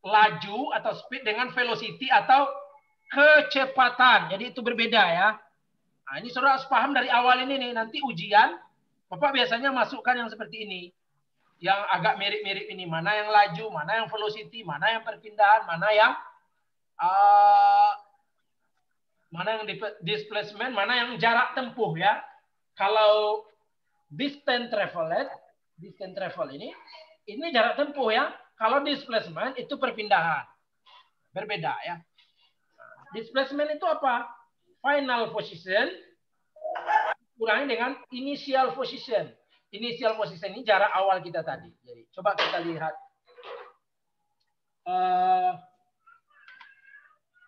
laju atau speed dengan velocity atau kecepatan. Jadi itu berbeda ya. Nah, ini saudara harus paham dari awal ini nih. Nanti ujian, Bapak biasanya masukkan yang seperti ini. Yang agak mirip-mirip ini. Mana yang laju, mana yang velocity, mana yang perpindahan, mana yang displacement, mana yang jarak tempuh ya. Kalau distance travel ini jarak tempuh ya. Kalau displacement itu perpindahan. Berbeda ya. Displacement itu apa? Final position kurangi dengan initial position. Initial position ini jarak awal kita tadi. Jadi coba kita lihat.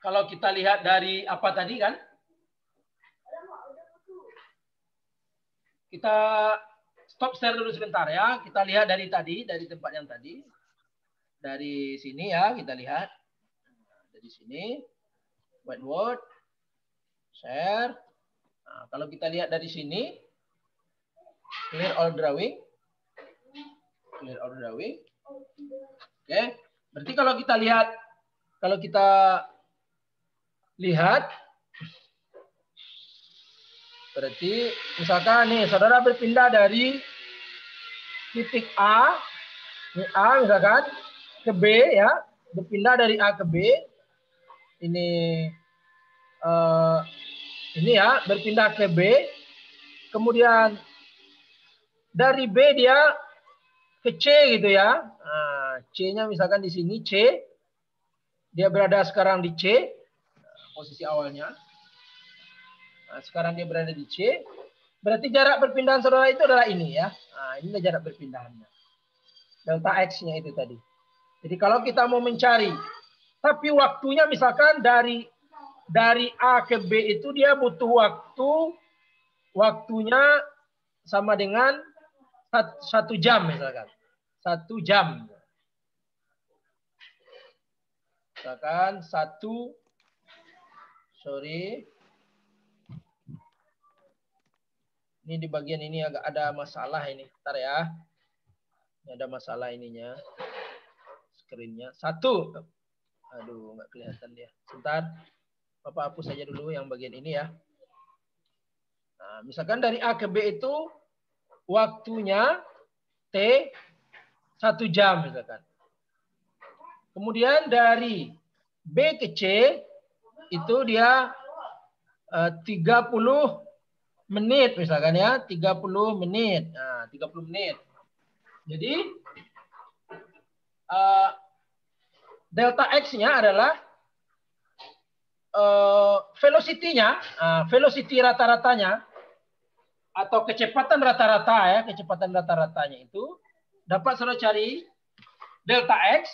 Kalau kita lihat dari apa tadi kan? Kita stop share dulu sebentar ya. Kita lihat dari tadi, dari tempat yang tadi. Dari sini ya, kita lihat. Dari sini. Whiteboard. Share. Nah, kalau kita lihat dari sini, clear all drawing. Clear all drawing. Oke. Berarti kalau kita lihat, berarti misalkan nih saudara berpindah dari titik A, ini A misalkan, ke B ya, berpindah dari A ke B, ini ya, berpindah ke B, kemudian dari B dia ke C gitu ya, nah, C-nya misalkan di sini C, dia berada sekarang di C, posisi awalnya. Nah, sekarang dia berada di C. Berarti jarak perpindahan saudara itu adalah ini ya. Nah, ini jarak perpindahannya. Delta X-nya itu tadi. Jadi kalau kita mau mencari, tapi waktunya misalkan dari A ke B itu dia butuh waktunya sama dengan 1 jam misalkan. 1 jam. Misalkan ini di bagian ini agak ada masalah ini. Bentar ya. Ini ada masalah ininya. Screen-nya. 1. Aduh, nggak kelihatan dia. Sebentar. Bapak hapus saja dulu yang bagian ini ya. Nah, misalkan dari A ke B itu waktunya T 1 jam misalkan. Kemudian dari B ke C itu dia 30 menit misalkan ya, 30 menit. Nah, 30 menit. Jadi delta X-nya adalah velocity-nya, velocity rata-ratanya atau kecepatan rata-rata ya, kecepatan rata-ratanya itu dapat saudara cari delta X.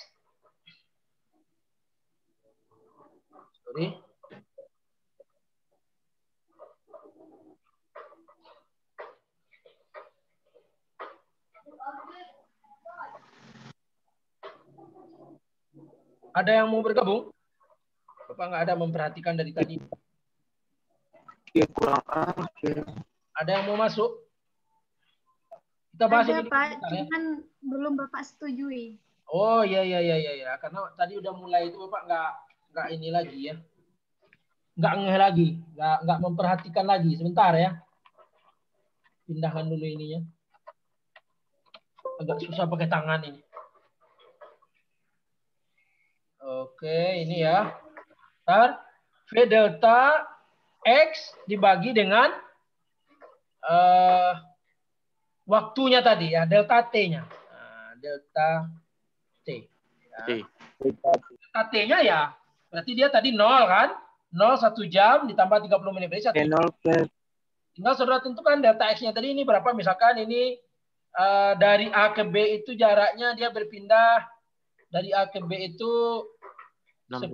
Sorry. Ada yang mau bergabung? Bapak nggak ada memperhatikan dari tadi. Ada yang mau masuk? Kita bahas ada, ini. Pak, cuman belum Bapak setujui. Oh ya. Karena tadi udah mulai itu Bapak nggak ini lagi ya. Nggak ngeh lagi, nggak memperhatikan lagi. Sebentar ya. Pindahkan dulu ininya. Agak susah pakai tangan ini. Oke, ini ya. Ntar V delta X dibagi dengan waktunya tadi ya, delta T-nya. Nah, delta T. Ya. Delta T-nya ya, berarti dia tadi 0 kan? 0 1 jam ditambah 30 menit. Berarti 1 jam. Tinggal saudara tentukan delta X-nya tadi ini berapa. Misalkan ini dari A ke B itu jaraknya dia berpindah dari A ke B itu 10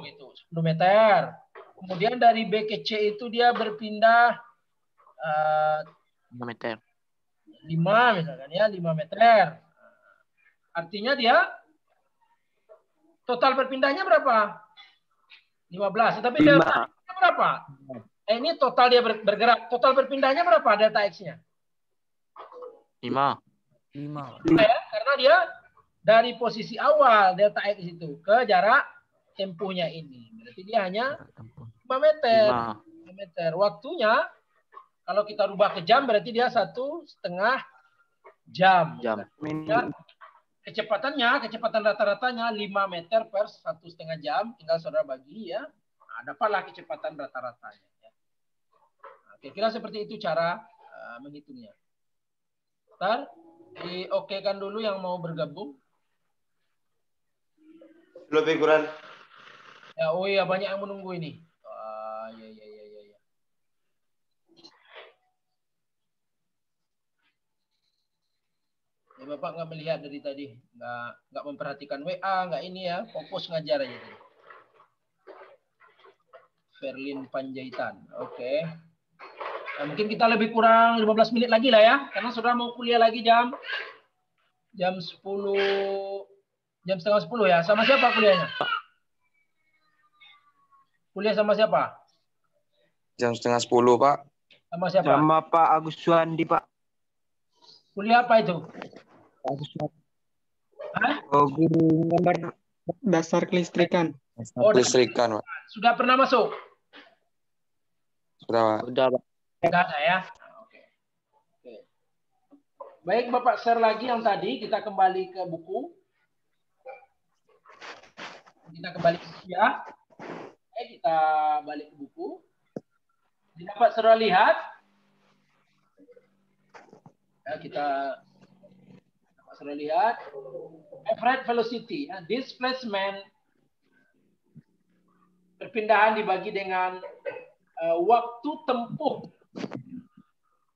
gitu, 10 meter. Kemudian dari B ke C itu dia berpindah 5 meter. 5 misalkan ya, 5 meter. Artinya dia total berpindahnya berapa? 15. Tapi delta X-nya berapa? Ini total dia bergerak. Total berpindahnya berapa delta X-nya? 5. Ya, karena dia dari posisi awal delta X itu ke jarak tempuhnya ini. Berarti dia hanya 5 meter. 5 meter. Waktunya kalau kita rubah ke jam berarti dia 1,5 jam. Ya, kecepatan rata-ratanya 5 meter per 1,5 jam. Tinggal saudara bagi ya. Nah, dapatlah kecepatan rata-ratanya. Ya. Nah, kira-kira seperti itu cara menghitungnya. Ntar diokekan dulu yang mau bergabung. Lebih kurang. Ya, oh iya banyak yang menunggu ini. Ya. Ya, Bapak nggak melihat dari tadi, nggak memperhatikan WA, nggak ini ya, fokus ngajar aja tadi. Ferlin Panjaitan, oke. Nah, mungkin kita lebih kurang 15 menit lagi lah ya, karena sudah mau kuliah lagi jam 10, jam setengah 10 ya. Sama siapa kuliahnya? Kuliah sama siapa? Jam setengah 10, Pak. Sama siapa? Sama Pak Agus Suandi, Pak. Kuliah apa itu? Agus Suandi. Hah? Oh, guru gambar dasar kelistrikan. Oh, Kelistrikan, Pak. sudah pernah masuk? Sudah, Pak. Udah, Pak. Enggak ada ya? Oke. Oke. Baik, Bapak share lagi yang tadi. Kita kembali ke buku. Kita kembali ke buku ya. Oke, kita balik ke buku. Dapat saudara lihat. Ya, kita dapat saudara lihat. Average velocity. Displacement. Perpindahan dibagi dengan waktu tempuh.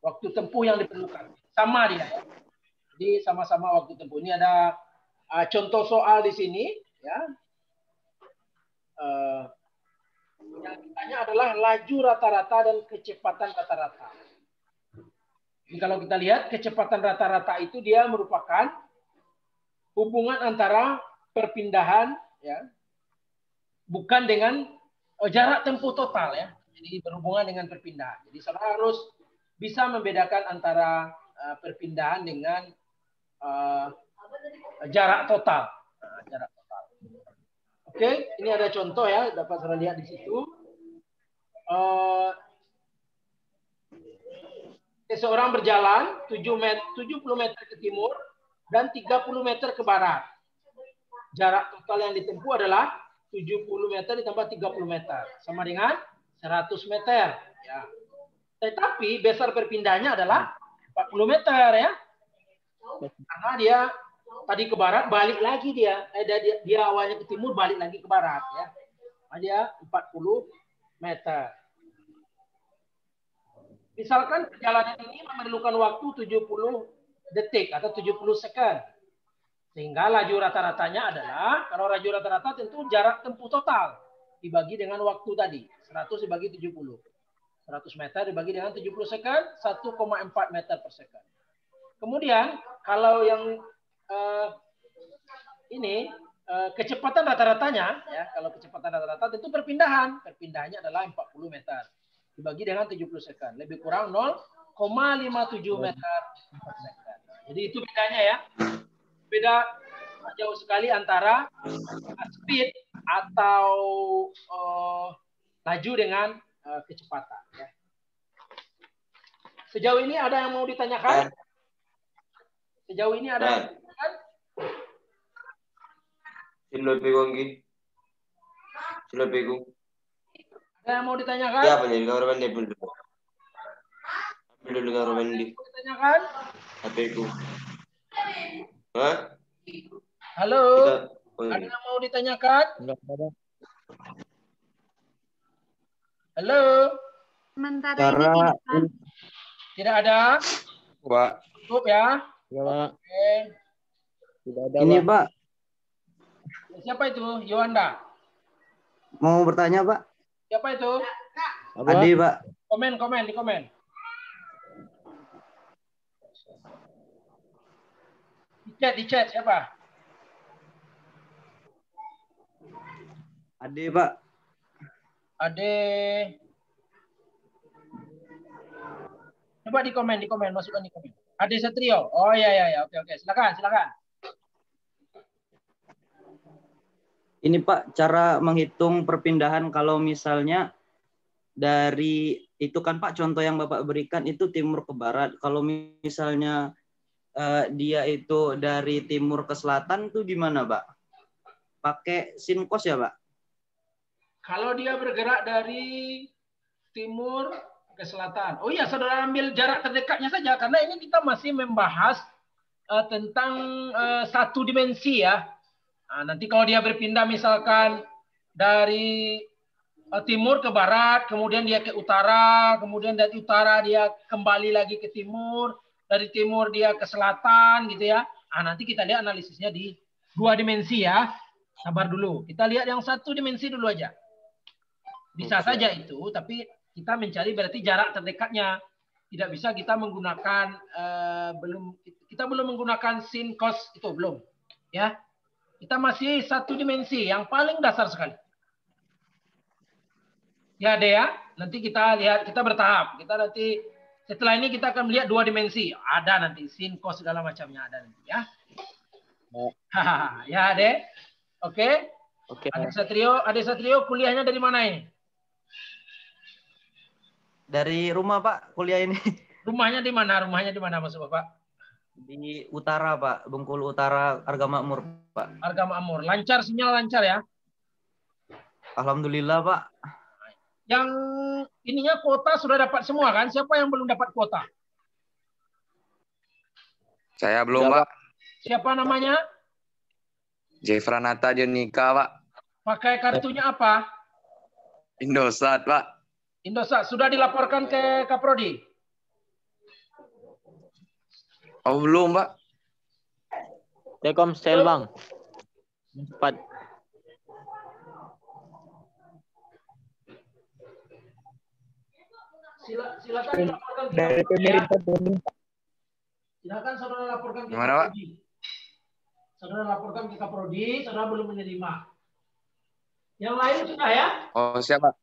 Waktu tempuh yang diperlukan. Sama dia. Ya. Jadi sama-sama waktu tempuh. Ini ada contoh soal di sini. Ya. Yang ditanya adalah laju rata-rata dan kecepatan rata-rata. Jadi kalau kita lihat kecepatan rata-rata itu dia merupakan hubungan antara perpindahan, ya, bukan dengan jarak tempuh total, ya. Jadi berhubungan dengan perpindahan. Jadi saudara harus bisa membedakan antara perpindahan dengan jarak total. Jarak total. Oke, ini ada contoh ya, dapat saudara lihat di situ. Seseorang berjalan 70 meter ke timur dan 30 meter ke barat. Jarak total yang ditempuh adalah 70 meter ditambah 30 meter. Sama dengan 100 meter. Ya. Tetapi besar perpindahannya adalah 40 meter. Ya. Karena dia tadi ke barat, balik lagi dia. Dia awalnya ke timur, balik lagi ke barat. Ya. Nah, dia 40 meter. Misalkan perjalanan ini memerlukan waktu 70 detik atau 70 second. Sehingga laju rata-ratanya adalah, kalau laju rata-rata tentu jarak tempuh total. Dibagi dengan waktu tadi. 100 dibagi 70. 100 meter dibagi dengan 70 second, 1,4 meter per second. Kemudian, kalau yang kecepatan rata-ratanya, ya, kalau kecepatan rata-rata tentu perpindahan. Perpindahannya adalah 40 meter. Dibagi dengan 70 second. Lebih kurang 0,57 meter per second. Jadi itu bedanya ya. Beda jauh sekali antara speed atau laju dengan kecepatan. Ya. Sejauh ini ada yang mau ditanyakan? Sejauh ini ada yang mau ditanyakan? Sila pegung. Ada yang mau ditanyakan? Ya, apa nih? Kamar mandi dulu. Ambil dulu kamar mandi. Ditanyakan? HP-ku. Hah? Halo? Kita, ada yang mau ditanyakan? Halo? Sementara Cara ini Tidak ada? Pak. Cukup ya? ya, Pak. Oke. Tidak ada, ini, Pak. Siapa itu? Yohanda? Mau bertanya, Pak? Siapa itu? Adi, Pak. Komen, di komen. Di chat siapa? Ade, Pak. Ade. Coba di komen, masukkan di komen. Ade Satrio. Oh ya. Oke. Silakan. Ini Pak, cara menghitung perpindahan kalau misalnya dari itu kan Pak, contoh yang Bapak berikan itu timur ke barat. Kalau misalnya dia itu dari timur ke selatan tuh gimana, Pak? Pakai sin cos ya, Pak? Kalau dia bergerak dari timur ke selatan. Oh iya, saudara ambil jarak terdekatnya saja karena ini kita masih membahas tentang satu dimensi ya. Nah, nanti kalau dia berpindah misalkan dari timur ke barat, kemudian dia ke utara, kemudian dari utara dia kembali lagi ke timur, dari timur dia ke selatan gitu ya. Nah, nanti kita lihat analisisnya di dua dimensi ya. Sabar dulu. Kita lihat yang satu dimensi dulu aja. Bisa saja itu, tapi kita mencari berarti jarak terdekatnya. Tidak bisa kita menggunakan belum menggunakan sin cos itu belum. Ya. Kita masih satu dimensi yang paling dasar sekali. Ya, Dea. Nanti kita lihat, kita bertahap. Kita nanti Setelah ini kita akan melihat 2 dimensi. Ada nanti sin, cos segala macamnya ada nanti ya. Ya, Ade. Oke. Oke. Ade Satrio kuliahnya dari mana ini? Dari rumah Pak kuliah ini. Rumahnya di mana? Rumahnya di mana maksud Bapak? Di utara Pak, Bengkulu Utara, Arga Makmur Pak. Arga Makmur. Lancar, sinyal lancar ya? Alhamdulillah Pak. Yang ininya kuota sudah dapat semua kan? Siapa yang belum dapat kuota? Saya belum, Pak. Siapa namanya? Jefranata Dionika, Pak. Pakai kartunya apa? Indosat, Pak. Indosat. Sudah dilaporkan ke Kaprodi? Oh, belum, Pak. Telkomsel, Bang. Cepat. Silakan laporkan ke Dari pemerintah pemerintah. Silakan saudara laporkan ke Gimana, Pak? Kaprodi. Saudara laporkan ke Kaprodi, saudara belum menerima. Yang lain sudah ya? Oh, siapa?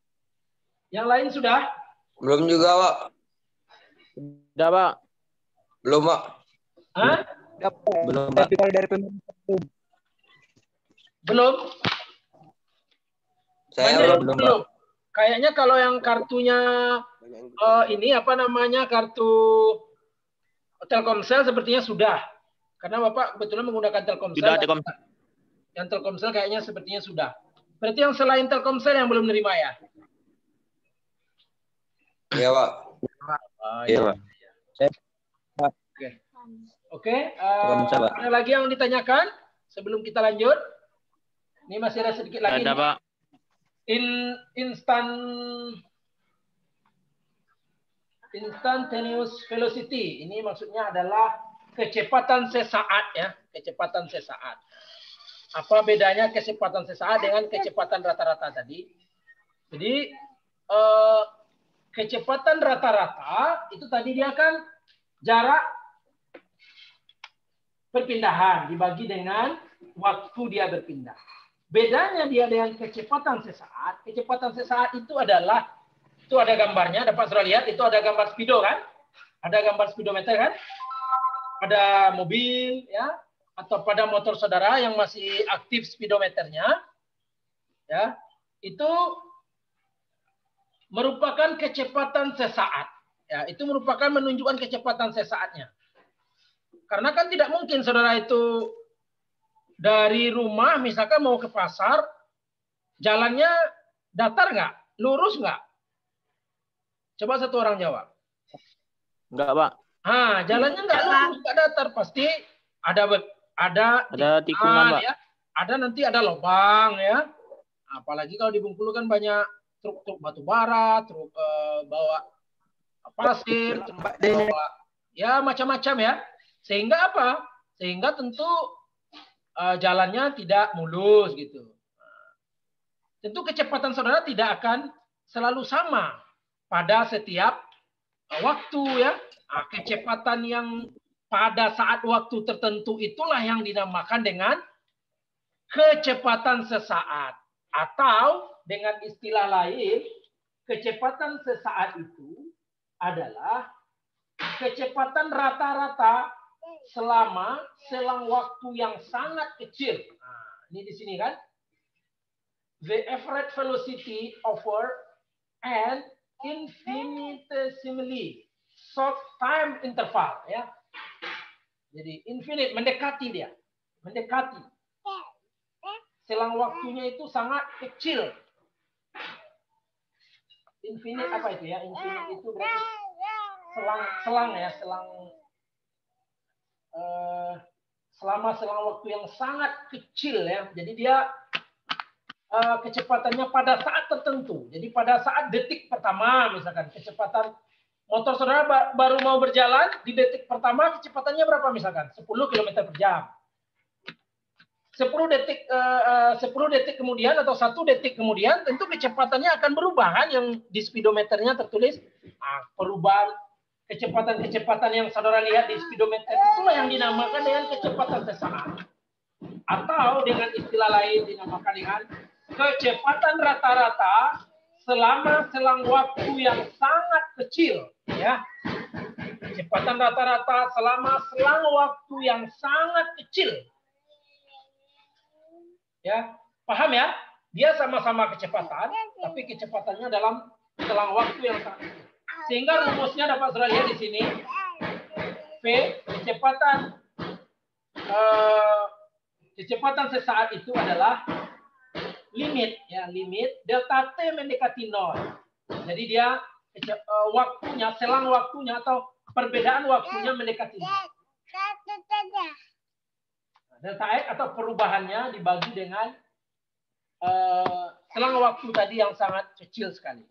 Yang lain sudah? Belum juga, Pak. Sudah, Pak. Belum, Pak. Hah? Belum Pak. Tapi kalau dari pemerintah belum. Belum? Saya Banyak belum. Kayaknya kalau yang kartunya ini apa namanya, kartu Telkomsel sepertinya sudah. Karena Bapak kebetulan menggunakan Telkomsel. Sudah Telkomsel. Yang Telkomsel kayaknya sepertinya sudah. Berarti yang selain Telkomsel yang belum menerima ya? Iya, Pak. Iya, Pak. Oke. Telkomsel, Pak. Ada lagi yang ditanyakan sebelum kita lanjut? Ini masih ada sedikit lagi. Ada, Pak. Instantaneous velocity. Ini maksudnya adalah kecepatan sesaat ya, kecepatan sesaat. Apa bedanya kecepatan sesaat dengan kecepatan rata-rata tadi? Jadi kecepatan rata-rata itu tadi dia kan jarak perpindahan dibagi dengan waktu dia berpindah. Bedanya dia dengan kecepatan sesaat. Kecepatan sesaat itu adalah, itu ada gambarnya, dapat saudara lihat, itu ada gambar speedo kan? Ada gambar speedometer kan? Pada mobil ya, atau pada motor saudara yang masih aktif speedometernya, ya, itu merupakan kecepatan sesaat. Ya, itu merupakan menunjukkan kecepatan sesaatnya. Karena kan tidak mungkin saudara itu dari rumah misalkan mau ke pasar, jalannya datar nggak? Lurus nggak? Coba satu orang jawab. Enggak, Pak. Jalannya nggak lurus, nggak datar. Pasti ada tikungan, Pak. ya. Ada nanti ada lubang ya. Apalagi kalau di Bengkulu kan banyak truk-truk batu bara, truk bawa pasir, truk bawa ya macam-macam ya. Sehingga apa? Sehingga tentu jalannya tidak mulus gitu. Tentu kecepatan saudara tidak akan selalu sama pada setiap waktu ya. Kecepatan yang pada saat waktu tertentu itulah yang dinamakan dengan kecepatan sesaat. Atau dengan istilah lain, kecepatan sesaat itu adalah kecepatan rata-rata selama selang waktu yang sangat kecil. Nah, ini di sini kan. The average velocity over an infinitesimally short time interval ya. Jadi infinite, mendekati dia. Mendekati. Selang waktunya itu sangat kecil. Infinite apa itu ya? Infinite itu berarti selang ya, selama selang waktu yang sangat kecil ya. Jadi dia kecepatannya pada saat tertentu. Jadi pada saat detik pertama misalkan kecepatan motor saudara baru mau berjalan di detik pertama kecepatannya berapa misalkan? 10 km per jam. 10 detik kemudian atau 1 detik kemudian tentu kecepatannya akan berubah kan, yang di speedometernya tertulis perubahan kecepatan-kecepatan yang saudara lihat di speedometer itulah yang dinamakan dengan kecepatan sesaat. Atau dengan istilah lain dinamakan dengan kecepatan rata-rata selama selang waktu yang sangat kecil ya. kecepatan rata-rata selama selang waktu yang sangat kecil. Ya, paham ya? Dia sama-sama kecepatan, tapi kecepatannya dalam selang waktu yang sangat kecil. Sehingga rumusnya dapat saudara lihat di sini. V, kecepatan sesaat itu adalah limit, ya, limit delta T mendekati 0. Jadi dia waktunya, selang waktunya atau perbedaan waktunya mendekati 0. Delta X atau perubahannya dibagi dengan selang waktu tadi yang sangat kecil sekali.